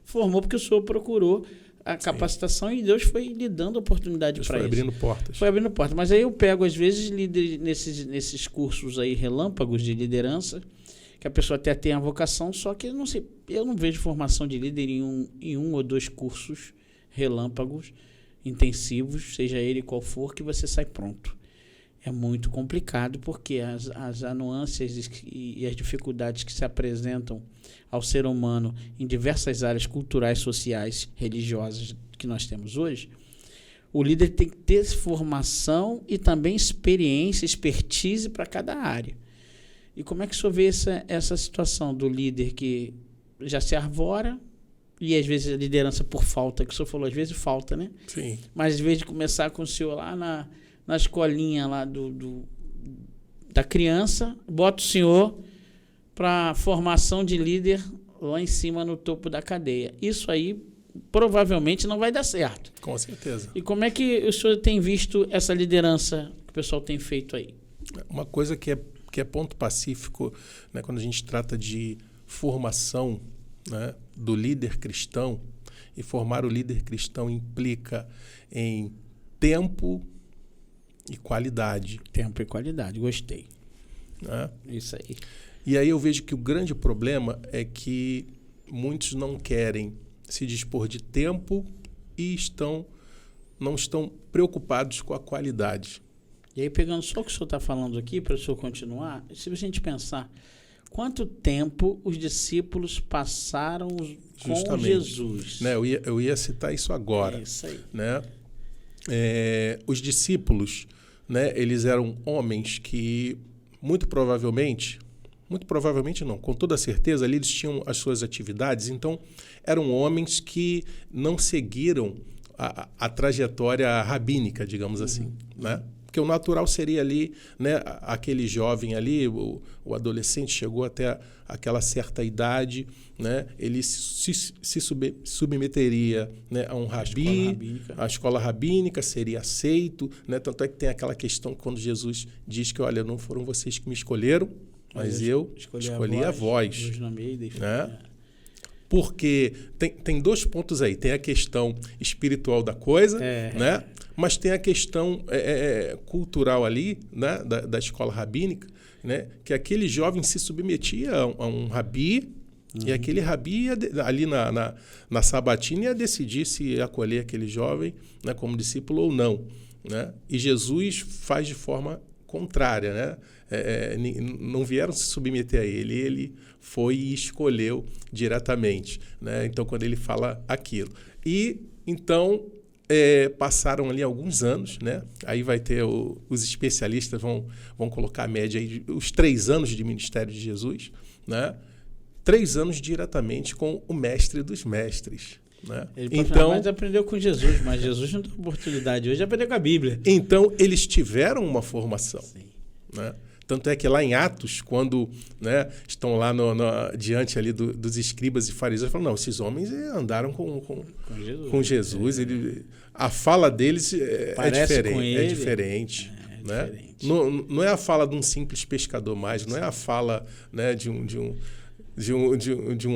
formou porque o senhor procurou a capacitação. Sim. E Deus foi lhe dando oportunidade para isso. Foi abrindo portas. Foi abrindo portas. Mas aí eu pego, às vezes, líderes nesses cursos aí, relâmpagos de liderança, que a pessoa até tem a vocação, só que eu não vejo formação de líder em um ou 2 cursos relâmpagos intensivos, seja ele qual for, que você sai pronto. É muito complicado porque as anuâncias e as dificuldades que se apresentam ao ser humano em diversas áreas culturais, sociais, religiosas que nós temos hoje, o líder tem que ter formação e também experiência, expertise para cada área. E como é que o senhor vê essa situação do líder que já se arvora, e às vezes a liderança por falta, que o senhor falou, às vezes falta, né? Sim. Mas às vezes de começar com o senhor lá na escolinha lá da criança, bota o senhor para formação de líder lá em cima no topo da cadeia. Isso aí provavelmente não vai dar certo. Com certeza. E como é que o senhor tem visto essa liderança que o pessoal tem feito aí? Uma coisa que é ponto pacífico, né, quando a gente trata de formação, né, do líder cristão, e formar o líder cristão implica em tempo e qualidade. Tempo e qualidade, gostei. Né? Isso aí. E aí eu vejo que o grande problema é que muitos não querem se dispor de tempo e não estão preocupados com a qualidade. E aí, pegando só o que o senhor está falando aqui, para o senhor continuar, se a gente pensar, quanto tempo os discípulos passaram com Jesus? Né, eu ia citar isso agora. É isso aí. Né? Os discípulos, né, eles eram homens que, muito provavelmente, Muito provavelmente não. Com toda certeza, ali eles tinham as suas atividades. Então, eram homens que não seguiram a trajetória rabínica, digamos assim, né? Porque o natural seria ali, né, aquele jovem ali, o adolescente chegou até aquela certa idade, né, ele se submeteria, né, a um rabi, a escola rabínica, seria aceito, né, tanto é que tem aquela questão quando Jesus diz que, olha, não foram vocês que me escolheram, mas eu escolhi a vós. Né? Porque tem 2 pontos aí. Tem a questão espiritual da coisa, né? Mas tem a questão cultural ali, né? da escola rabínica, né? Que aquele jovem se submetia a um rabi, e aquele rabi ia, ali na sabatina ia decidir se ia acolher aquele jovem, né? Como discípulo ou não. Né? E Jesus faz de forma contrária, né? Não vieram se submeter a ele foi e escolheu diretamente, né? Então, quando ele fala aquilo. E, então, passaram ali alguns anos, né? Aí vai ter os especialistas vão colocar a média aí, os 3 anos de ministério de Jesus, né? 3 anos diretamente com o mestre dos mestres. Né? Então, mas aprendeu com Jesus, mas Jesus não tem oportunidade hoje de aprender com a Bíblia. Então, eles tiveram uma formação. Sim. Né? Tanto é que lá em Atos, quando, né, estão lá diante ali dos escribas e fariseus, falam, não, esses homens andaram com Jesus. A fala deles é diferente. Né? Não é a fala de um simples pescador mais, não é a fala, né, de um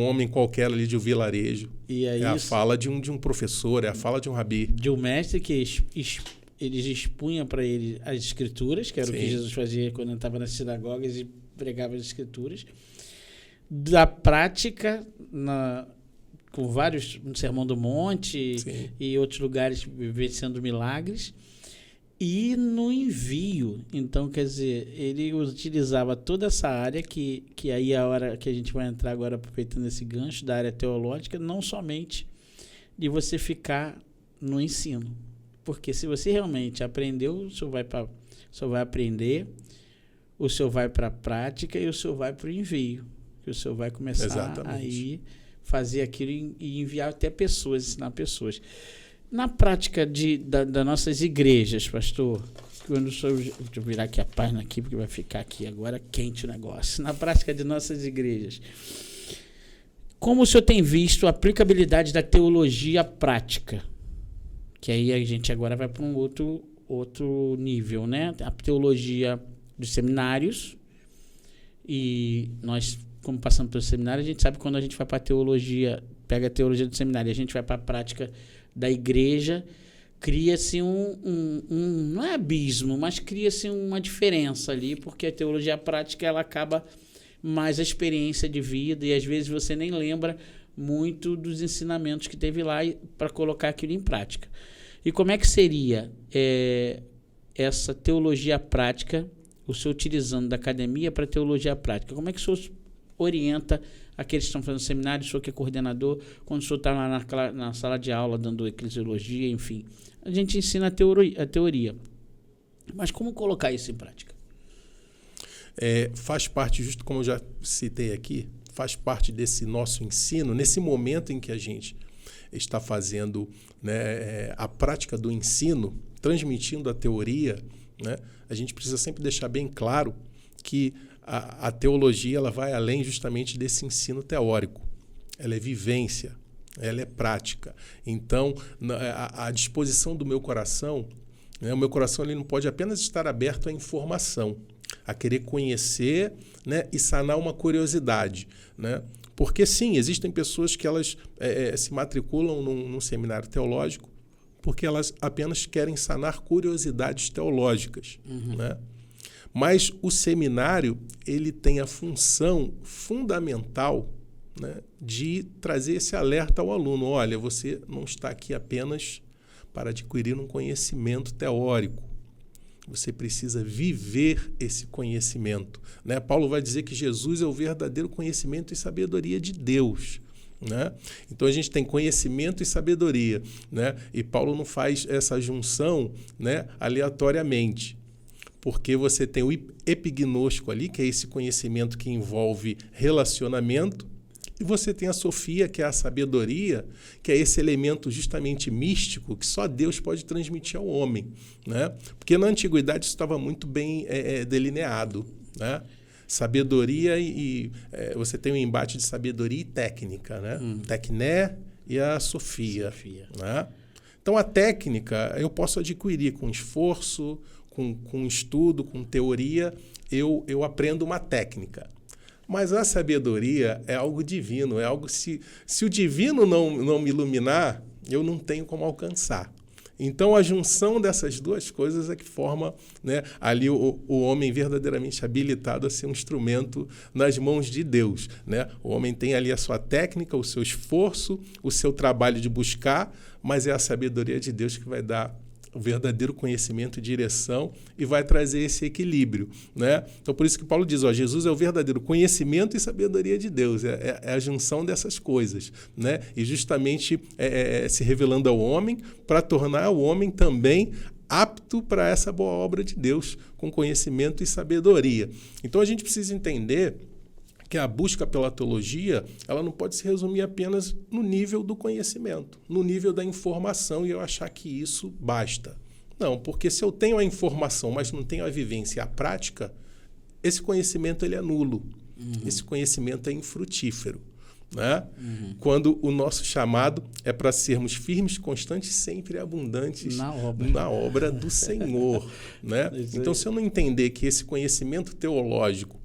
homem qualquer ali de um vilarejo. É a fala de um professor, é a fala de um rabi. De um mestre que eles expunham para ele as escrituras, que era o que Jesus fazia quando estava nas sinagogas e pregava as escrituras. Da prática, com vários, no Sermão do Monte e outros lugares vivenciando milagres. E no envio, então, quer dizer, ele utilizava toda essa área, que aí é a hora que a gente vai entrar agora, aproveitando esse gancho da área teológica, não somente de você ficar no ensino. Porque se você realmente aprendeu, o senhor vai aprender, o senhor vai para a prática e o senhor vai para o envio. Que o senhor vai começar aí fazer aquilo e enviar até pessoas, ensinar pessoas. Na prática das nossas igrejas, pastor, quando o senhor, deixa eu virar aqui a página aqui, porque vai ficar aqui agora quente o negócio. Na prática de nossas igrejas, como o senhor tem visto a aplicabilidade da teologia prática? Que aí a gente agora vai para um outro nível, né? A teologia dos seminários. E nós, como passamos pelo seminário, a gente sabe que quando a gente vai para a teologia, pega a teologia do seminário e a gente vai para a prática da igreja, cria-se não é abismo, mas cria-se uma diferença ali, porque a teologia prática ela acaba mais a experiência de vida e às vezes você nem lembra muito dos ensinamentos que teve lá para colocar aquilo em prática. E como é que seria essa teologia prática, o senhor utilizando da academia para teologia prática? Como é que o senhor orienta aqueles que estão fazendo seminário, o senhor que é coordenador, quando o senhor está lá na sala de aula dando eclesiologia, enfim? A gente ensina a teoria. Mas como colocar isso em prática? Faz parte, justo como eu já citei aqui, faz parte desse nosso ensino, nesse momento em que a gente está fazendo, né, a prática do ensino, transmitindo a teoria, né, a gente precisa sempre deixar bem claro que a teologia ela vai além justamente desse ensino teórico. Ela é vivência, ela é prática. Então, a disposição do meu coração, né, o meu coração ele não pode apenas estar aberto à informação, a querer conhecer, né, e sanar uma curiosidade, né? Porque, sim, existem pessoas que elas se matriculam num seminário teológico porque elas apenas querem sanar curiosidades teológicas, né? Mas o seminário ele tem a função fundamental, né, de trazer esse alerta ao aluno. Olha, você não está aqui apenas para adquirir um conhecimento teórico. Você precisa viver esse conhecimento, né? Paulo vai dizer que Jesus é o verdadeiro conhecimento e sabedoria de Deus, né? Então a gente tem conhecimento e sabedoria, né? E Paulo não faz essa junção, né, aleatoriamente. porque você tem o epignóstico ali, que é esse conhecimento que envolve relacionamento, e você tem a Sofia, que é a sabedoria, que é esse elemento justamente místico que só Deus pode transmitir ao homem, né? Porque na antiguidade isso estava muito bem delineado, né? Sabedoria você tem um embate de sabedoria e técnica, né? Tecné e a Sofia. Né? Então a técnica eu posso adquirir com esforço, com estudo, com teoria, eu aprendo uma técnica. Mas a sabedoria é algo divino, é algo se o divino não me iluminar, eu não tenho como alcançar. Então, a junção dessas duas coisas é que forma, né, ali o homem verdadeiramente habilitado a ser um instrumento nas mãos de Deus. Né? O homem tem ali a sua técnica, o seu esforço, o seu trabalho de buscar, mas é a sabedoria de Deus que vai dar o verdadeiro conhecimento e direção e vai trazer esse equilíbrio, né? Então, por isso que Paulo diz, Jesus é o verdadeiro conhecimento e sabedoria de Deus, é a junção dessas coisas, né? E justamente se revelando ao homem para tornar o homem também apto para essa boa obra de Deus, com conhecimento e sabedoria. Então, a gente precisa entender que a busca pela teologia, ela não pode se resumir apenas no nível do conhecimento, no nível da informação, e eu achar que isso basta. Não, porque se eu tenho a informação, mas não tenho a vivência e a prática, esse conhecimento ele é nulo. Esse conhecimento é infrutífero. Né? Quando o nosso chamado é para sermos firmes, constantes, sempre abundantes na obra do Senhor. Né? Então, se eu não entender que esse conhecimento teológico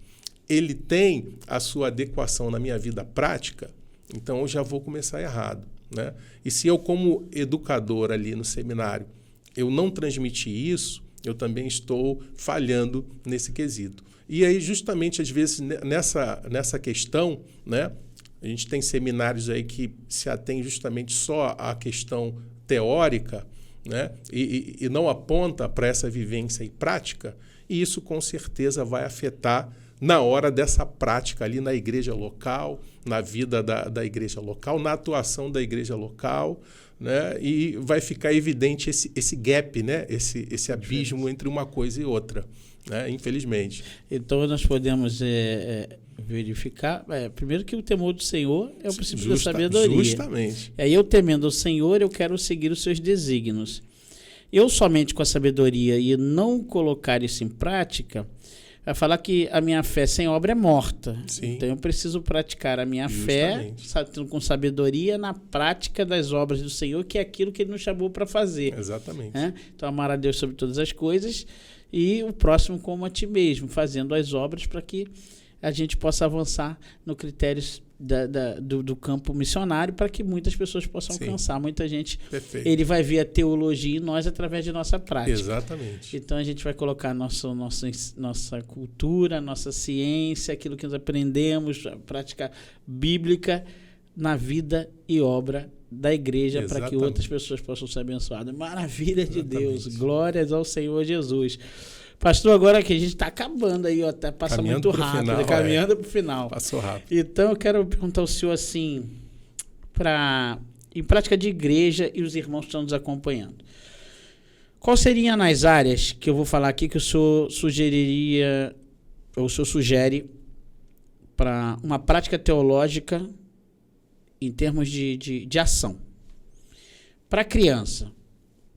ele tem a sua adequação na minha vida prática, então eu já vou começar errado. Né? E se eu, como educador ali no seminário, eu não transmitir isso, eu também estou falhando nesse quesito. E aí, justamente, às vezes, nessa questão, né, a gente tem seminários aí que se atém justamente só à questão teórica, né, e não aponta para essa vivência e prática, e isso com certeza vai afetar na hora dessa prática ali na igreja local, na vida da igreja local, na atuação da igreja local, né? E vai ficar evidente esse gap, né? esse abismo entre uma coisa e outra, né? Infelizmente. Então, nós podemos verificar, primeiro que o temor do Senhor é o princípio da sabedoria. Justamente. Aí eu temendo o Senhor, eu quero seguir os seus desígnios. Eu somente com a sabedoria e não colocar isso em prática, vai falar que a minha fé sem obra é morta. Sim. Então eu preciso praticar a minha fé com sabedoria na prática das obras do Senhor, que é aquilo que Ele nos chamou para fazer. Exatamente. Então amar a Deus sobre todas as coisas e o próximo como a ti mesmo, fazendo as obras para que a gente possa avançar no critérios do campo missionário para que muitas pessoas possam alcançar. Muita gente, ele vai ver a teologia em nós através de nossa prática. Exatamente. Então a gente vai colocar nossa cultura, nossa ciência, aquilo que nós aprendemos, a prática bíblica na vida e obra da igreja para que outras pessoas possam ser abençoadas. Maravilha de Deus, glórias ao Senhor Jesus. Pastor, agora que a gente está acabando aí, até passa muito rápido, caminhando para o final. Passou rápido. Então, eu quero perguntar ao senhor assim, em prática de igreja e os irmãos que estão nos acompanhando. Qual seriam as áreas que eu vou falar aqui que o senhor sugeriria, ou o senhor sugere para uma prática teológica em termos de ação? Para a criança,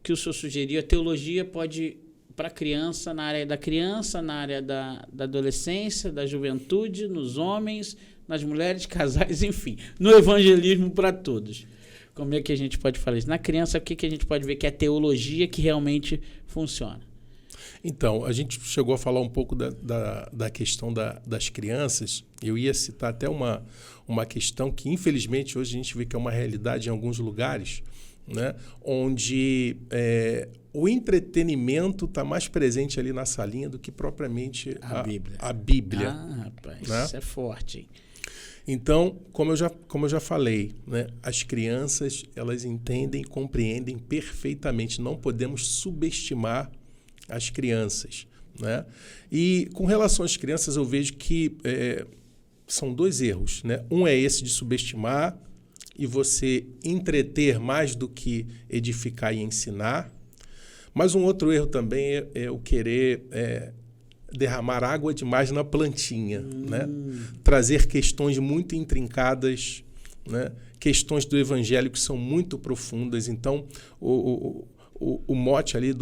que o senhor sugeriria, a teologia pode... para a criança, na área da adolescência, da juventude, nos homens, nas mulheres, casais, enfim, no evangelismo para todos. Como é que a gente pode falar isso? Na criança, o que a gente pode ver que é teologia que realmente funciona? Então, a gente chegou a falar um pouco da questão das crianças. Eu ia citar até uma questão que, infelizmente, hoje a gente vê que é uma realidade em alguns lugares, né, onde o entretenimento está mais presente ali na salinha do que propriamente a Bíblia. Ah, rapaz, né? Isso é forte, hein? Então, como eu já falei, né, as crianças elas entendem e compreendem perfeitamente. Não podemos subestimar as crianças. Né? E com relação às crianças, eu vejo que são dois erros. Né? Um é esse de subestimar e você entreter mais do que edificar e ensinar. Mas um outro erro também é o querer derramar água demais na plantinha, né? Trazer questões muito intrincadas, né? Questões do evangelho que são muito profundas. Então, o mote ali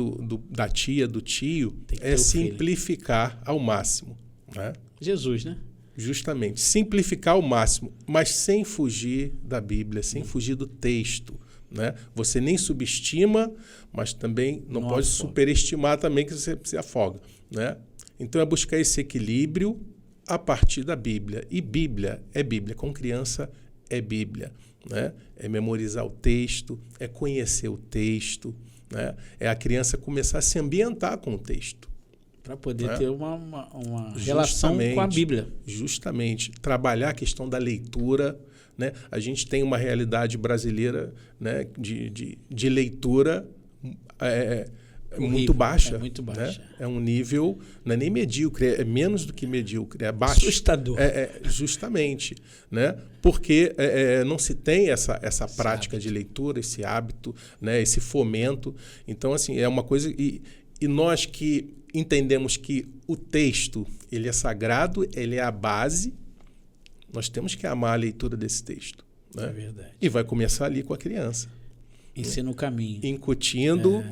da tia, do tio, é simplificar ao máximo, né? Jesus, né? Justamente, simplificar ao máximo, mas sem fugir da Bíblia, sem fugir do texto, né? Você nem subestima, mas também não pode superestimar também que você se afoga, né? Então é buscar esse equilíbrio a partir da Bíblia. E Bíblia é Bíblia, com criança é Bíblia, né? É memorizar o texto, é conhecer o texto, né? É a criança começar a se ambientar com o texto. Para poder ter uma relação com a Bíblia. Justamente. Trabalhar a questão da leitura, né? A gente tem uma realidade brasileira, né, de leitura muito baixa. É muito baixa. Né? É um nível, não é nem medíocre, é menos do que medíocre, é baixo. Assustador. Justamente. Né? Porque não se tem essa prática de leitura, esse hábito, né, esse fomento. Então, assim, é uma coisa... E nós que entendemos que o texto ele é sagrado, ele é a base, nós temos que amar a leitura desse texto. Né? É verdade. E vai começar ali com a criança. Ensina o caminho. Incutindo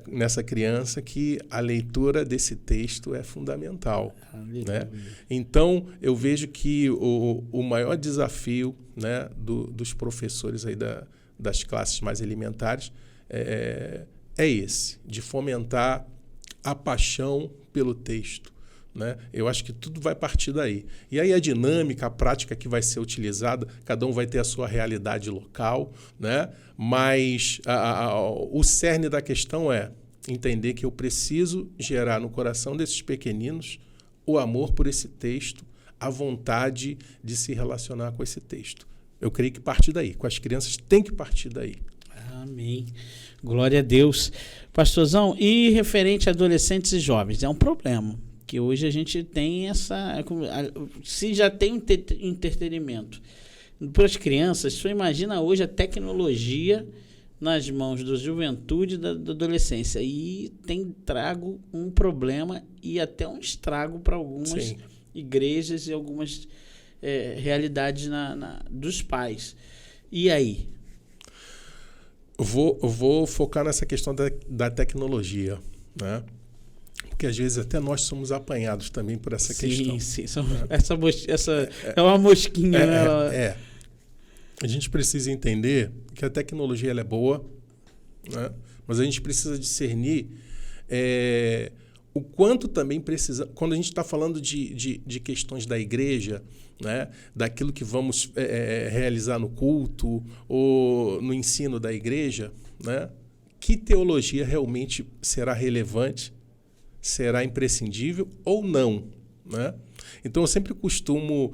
nessa criança que a leitura desse texto é fundamental. Né? Então, eu vejo que o maior desafio, né, dos professores aí das classes mais elementares é esse, de fomentar a paixão pelo texto. Né? Eu acho que tudo vai partir daí. E aí a dinâmica, a prática que vai ser utilizada, cada um vai ter a sua realidade local, né? Mas o cerne da questão é entender que eu preciso gerar no coração desses pequeninos o amor por esse texto, a vontade de se relacionar com esse texto. Eu creio que parte daí. Com as crianças tem que partir daí. Amém. Glória a Deus. Pastorzão, e referente a adolescentes e jovens, é um problema. Que hoje a gente tem se já tem entretenimento para as crianças, você imagina hoje a tecnologia nas mãos da juventude e da adolescência. E tem trago um problema e até um estrago para algumas igrejas e algumas realidades dos pais. E aí? Eu vou focar nessa questão da tecnologia, né? Porque às vezes até nós somos apanhados também por essa questão. Sim. Essa é uma mosquinha, né? A gente precisa entender que a tecnologia ela é boa, né? Mas a gente precisa discernir o quanto também precisa... Quando a gente está falando de questões da igreja, né? Daquilo que vamos realizar no culto ou no ensino da igreja, né? Que teologia realmente será relevante, será imprescindível ou não, né? Então, eu sempre costumo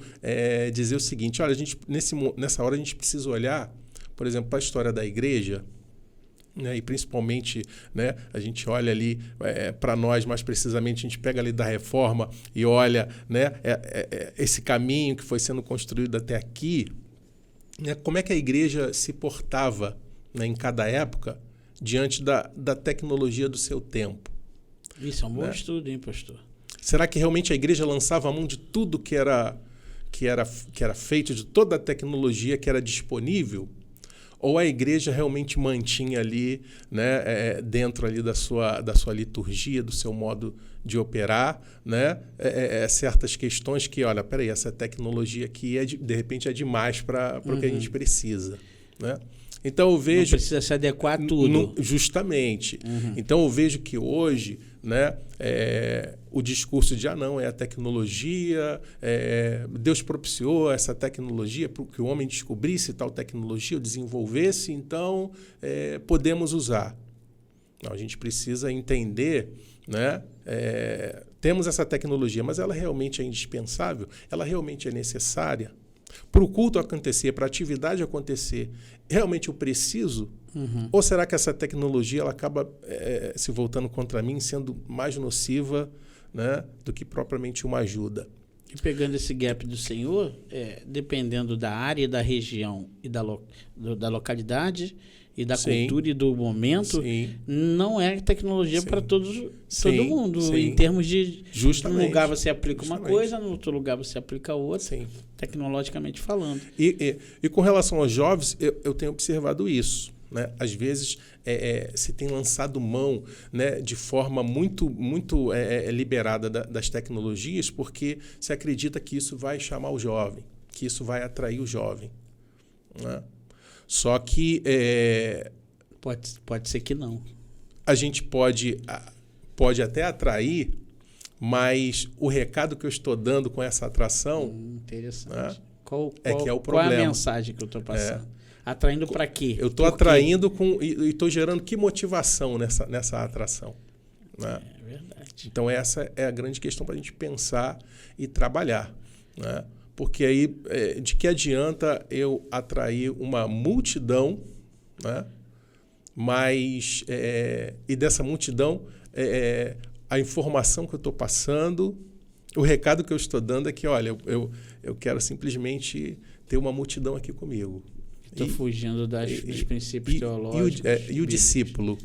dizer o seguinte, olha, nessa hora a gente precisa olhar, por exemplo, para a história da igreja, né? E principalmente, né, a gente olha ali para nós, mais precisamente, a gente pega ali da reforma e olha, né, esse caminho que foi sendo construído até aqui, né, como é que a igreja se portava, né, em cada época diante da tecnologia do seu tempo. Isso é um bom estudo, hein, pastor? Será que realmente a igreja lançava a mão de tudo que era feito, de toda a tecnologia que era disponível? Ou a igreja realmente mantinha ali, né, dentro ali da sua liturgia, do seu modo de operar, né, certas questões que, olha, peraí, essa tecnologia aqui de repente é demais para o que a gente precisa, né? Então eu vejo... Não precisa se adequar a tudo. Justamente. Então eu vejo que hoje, né, o discurso de não, é a tecnologia, Deus propiciou essa tecnologia para que o homem descobrisse tal tecnologia, desenvolvesse, então podemos usar. Não, a gente precisa entender, né, temos essa tecnologia, mas ela realmente é indispensável? Ela realmente é necessária? Para o culto acontecer, para a atividade acontecer, realmente eu preciso? Ou será que essa tecnologia ela acaba se voltando contra mim, sendo mais nociva, né, do que propriamente uma ajuda? E pegando esse gap do senhor, dependendo da área, da região e da localidade e da cultura e do momento, não é tecnologia para todo mundo. Em termos de... Justamente. Num lugar você aplica uma coisa, no outro lugar você aplica outra, tecnologicamente falando. E com relação aos jovens, eu tenho observado isso. Né? Às vezes se tem lançado mão, né, de forma muito liberada das tecnologias, porque se acredita que isso vai chamar o jovem, que isso vai atrair o jovem. Né? Só que pode ser que não. A gente pode até atrair, mas o recado que eu estou dando com essa atração... Interessante. Né, que é o problema. Qual é a mensagem que eu estou passando? Atraindo para quê? Eu estou atraindo e estou gerando que motivação nessa atração. Né? É verdade. Então, essa é a grande questão para a gente pensar e trabalhar. Né? Porque aí, de que adianta eu atrair uma multidão, né? Mas, e dessa multidão, a informação que eu estou passando, o recado que eu estou dando é que, olha, eu quero simplesmente ter uma multidão aqui comigo. Estou fugindo dos princípios teológicos. E o discípulo.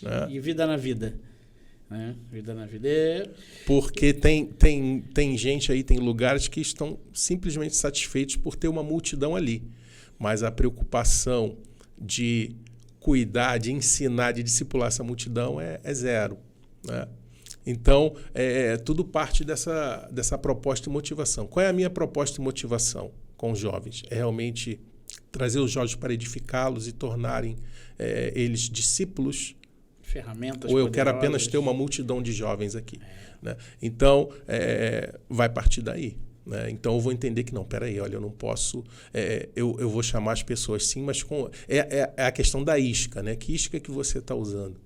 Né? E vida na vida. Né? Vida na vida Porque tem gente aí, tem lugares que estão simplesmente satisfeitos por ter uma multidão ali. Mas a preocupação de cuidar, de ensinar, de discipular essa multidão é zero. Né? Então, tudo parte dessa proposta e motivação. Qual é a minha proposta e motivação com os jovens? É realmente trazer os jovens para edificá-los e tornarem eles discípulos. Ferramentas ou eu poderosas. Quero apenas ter uma multidão de jovens aqui. Né? Então, vai partir daí. Né? Então, eu vou entender que, não, peraí, olha, eu não posso... eu vou chamar as pessoas sim, mas com... É a questão da isca, né? Que isca que você está usando?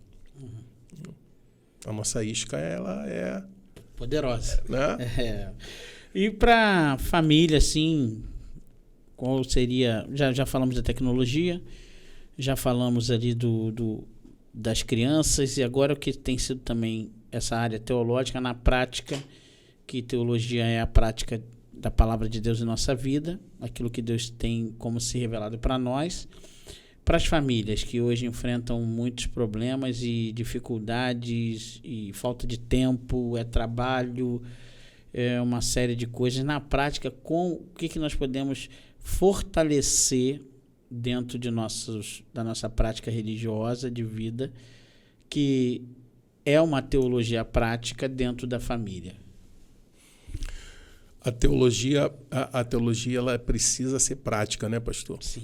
A nossa isca, ela é... poderosa. Né? E para família, assim, qual seria... Já falamos da tecnologia, já falamos ali das crianças, e agora o que tem sido também essa área teológica na prática, que teologia é a prática da palavra de Deus em nossa vida, aquilo que Deus tem como se revelado para nós, para as famílias que hoje enfrentam muitos problemas e dificuldades e falta de tempo, trabalho, uma série de coisas. Na prática, o que nós podemos fortalecer dentro da nossa prática religiosa de vida, que é uma teologia prática dentro da família? A teologia ela precisa ser prática, né, pastor? Sim.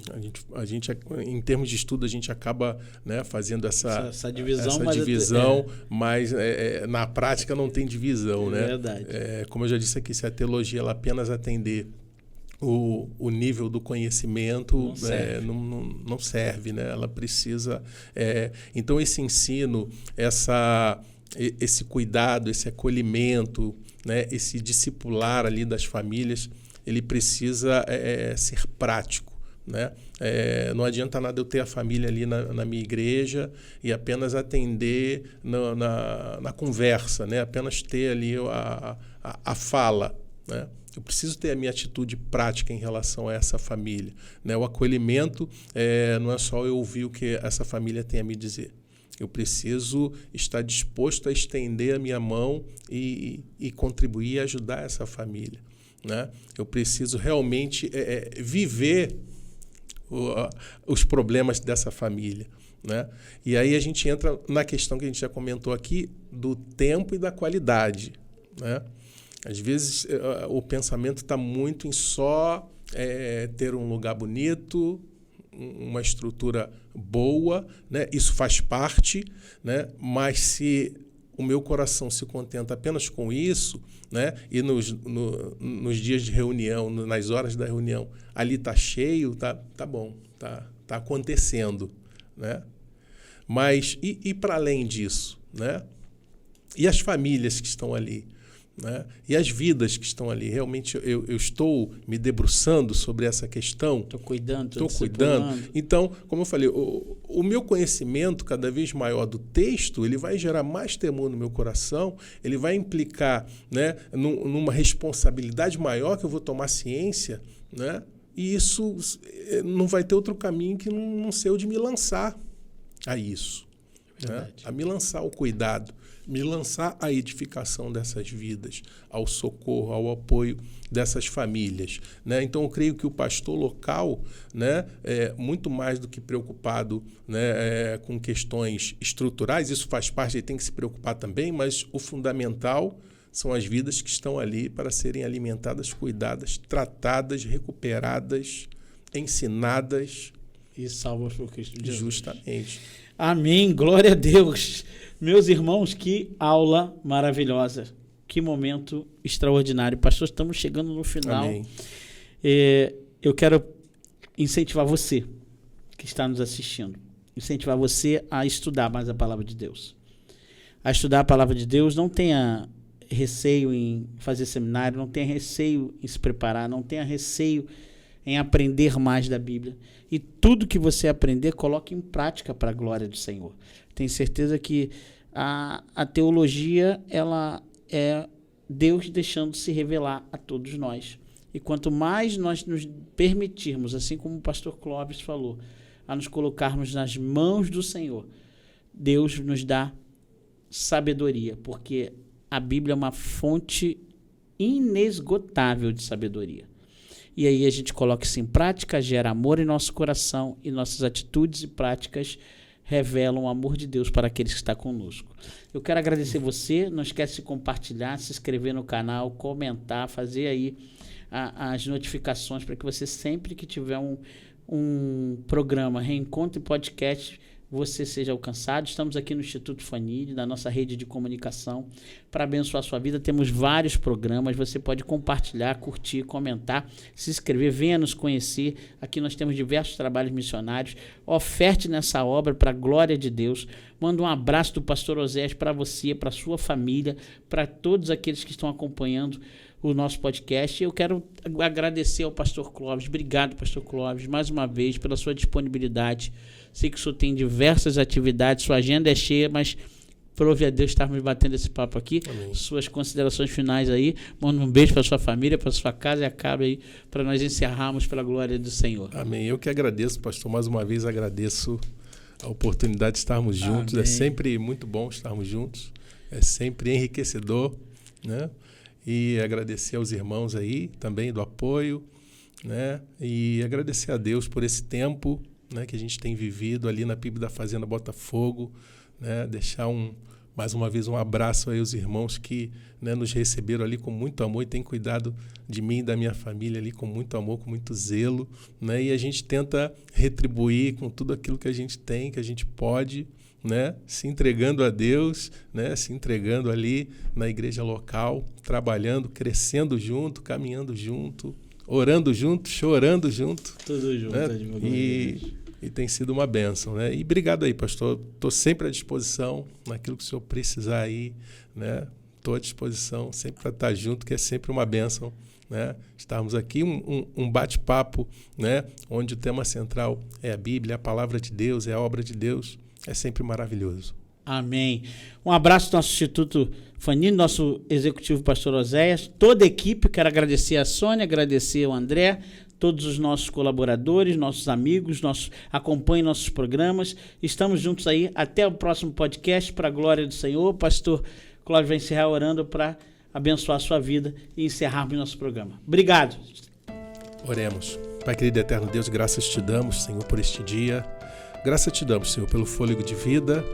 A gente em termos de estudo, a gente acaba, né, fazendo essa divisão, mas na prática não tem divisão. Né? Verdade. Como eu já disse aqui, se a teologia ela apenas atender o nível do conhecimento, não serve, né? Ela precisa... então, esse ensino, esse cuidado, esse acolhimento, né? Esse discipular ali das famílias, ele precisa ser prático. Né? Não adianta nada eu ter a família ali na minha igreja e apenas atender na conversa, né? Apenas ter ali a fala. Né? Eu preciso ter a minha atitude prática em relação a essa família. Né? O acolhimento não é só eu ouvir o que essa família tem a me dizer. Eu preciso estar disposto a estender a minha mão e contribuir e ajudar essa família. Né? Eu preciso realmente viver os problemas dessa família. Né? E aí a gente entra na questão que a gente já comentou aqui do tempo e da qualidade. Né? Às vezes o pensamento está muito em só ter um lugar bonito, uma estrutura boa, né? Isso faz parte, né? Mas se o meu coração se contenta apenas com isso, né? E nos dias de reunião, nas horas da reunião, ali está cheio, tá bom, tá acontecendo. Né? Mas e para além disso? Né? E as famílias que estão ali? né? E as vidas que estão ali. Realmente eu estou me debruçando sobre essa questão. Estou cuidando. Então, como eu falei, o meu conhecimento cada vez maior do texto, ele vai gerar mais temor no meu coração, ele vai implicar, né, numa responsabilidade maior que eu vou tomar ciência, né? E isso não vai ter outro caminho que não ser o de me lançar a isso. Né? A me lançar ao cuidado, me lançar à edificação dessas vidas, ao socorro, ao apoio dessas famílias. Né? Então, eu creio que o pastor local, né, é muito mais do que preocupado, né, com questões estruturais, isso faz parte, ele tem que se preocupar também, mas o fundamental são as vidas que estão ali para serem alimentadas, cuidadas, tratadas, recuperadas, ensinadas. E salvas por Cristo Jesus. Justamente. Amém, glória a Deus. Meus irmãos, que aula maravilhosa. Que momento extraordinário. Pastor, estamos chegando no final. Amém. Eu quero incentivar você que está nos assistindo. Incentivar você a estudar mais a palavra de Deus. A estudar a palavra de Deus. Não tenha receio em fazer seminário, não tenha receio em se preparar, não tenha receio em aprender mais da Bíblia. E tudo que você aprender, coloque em prática para a glória do Senhor. Tenho certeza que a teologia, ela é Deus deixando se revelar a todos nós. E quanto mais nós nos permitirmos, assim como o pastor Clóvis falou, a nos colocarmos nas mãos do Senhor, Deus nos dá sabedoria, porque a Bíblia é uma fonte inesgotável de sabedoria. E aí a gente coloca isso em prática, gera amor em nosso coração e nossas atitudes e práticas revelam o amor de Deus para aqueles que estão conosco. Eu quero agradecer você, não esquece de compartilhar, se inscrever no canal, comentar, fazer aí as notificações para que você sempre que tiver um programa Reencontro e Podcast, você seja alcançado. Estamos aqui no Instituto Fanini, na nossa rede de comunicação, para abençoar a sua vida. Temos vários programas, você pode compartilhar, curtir, comentar, se inscrever, venha nos conhecer. Aqui nós temos diversos trabalhos missionários. Oferte nessa obra para a glória de Deus. Manda um abraço do pastor Oséias para você, para a sua família, para todos aqueles que estão acompanhando o nosso podcast. Eu quero agradecer ao pastor Clóvis. Obrigado, pastor Clóvis, mais uma vez, pela sua disponibilidade. Sei que o senhor tem diversas atividades, sua agenda é cheia, mas prove a Deus estarmos batendo esse papo aqui. Amém. Suas considerações finais aí. Manda um beijo para sua família, para sua casa e acabe aí para nós encerrarmos pela glória do Senhor. Amém. Eu que agradeço, pastor. Mais uma vez agradeço a oportunidade de estarmos juntos. Amém. É sempre muito bom estarmos juntos. É sempre enriquecedor, né? E agradecer aos irmãos aí também do apoio, né? E agradecer a Deus por esse tempo, né, que a gente tem vivido ali na PIB da Fazenda Botafogo, né? Deixar mais uma vez um abraço aí aos irmãos que, né, nos receberam ali com muito amor e têm cuidado de mim e da minha família ali com muito amor, com muito zelo, né? E a gente tenta retribuir com tudo aquilo que a gente tem, que a gente pode, né, se entregando a Deus, né, se entregando ali na igreja local, trabalhando, crescendo junto, caminhando junto, orando junto, chorando junto. Tudo junto, né? E tem sido uma bênção, né? E obrigado aí, pastor. Estou sempre à disposição naquilo que o senhor precisar aí, né? Estou à disposição sempre para estar junto, que é sempre uma bênção, né? Estarmos aqui, um bate-papo, né, onde o tema central é a Bíblia, a palavra de Deus, é a obra de Deus. É sempre maravilhoso. Amém. Um abraço do nosso Instituto Fanini, nosso executivo pastor Oséias, toda a equipe. Quero agradecer a Sônia, agradecer ao André, todos os nossos colaboradores, nossos amigos, acompanhem nossos programas. Estamos juntos aí. Até o próximo podcast, para a glória do Senhor. O pastor Clóvis vai encerrar orando para abençoar a sua vida e encerrarmos nosso programa. Obrigado. Oremos. Pai querido e eterno Deus, graças te damos, Senhor, por este dia. Graças te damos, Senhor, pelo fôlego de vida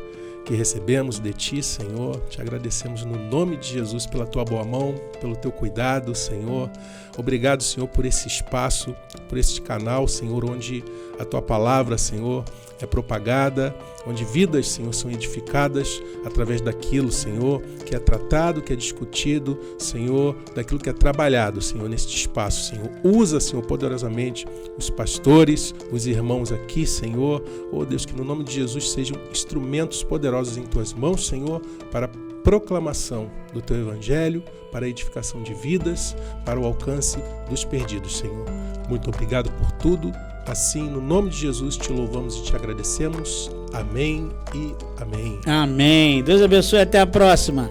que recebemos de Ti, Senhor. Te agradecemos no nome de Jesus pela Tua boa mão, pelo Teu cuidado, Senhor. Obrigado, Senhor, por esse espaço, por este canal, Senhor, onde a Tua palavra, Senhor, é propagada, onde vidas, Senhor, são edificadas através daquilo, Senhor, que é tratado, que é discutido, Senhor, daquilo que é trabalhado, Senhor, neste espaço, Senhor. Usa, Senhor, poderosamente os pastores, os irmãos aqui, Senhor. Oh, Deus, que no nome de Jesus sejam instrumentos poderosos em Tuas mãos, Senhor, para proclamação do Teu Evangelho, para a edificação de vidas, para o alcance dos perdidos, Senhor. Muito obrigado por tudo. Assim, no nome de Jesus, te louvamos e te agradecemos. Amém e amém. Amém. Deus abençoe. Até a próxima.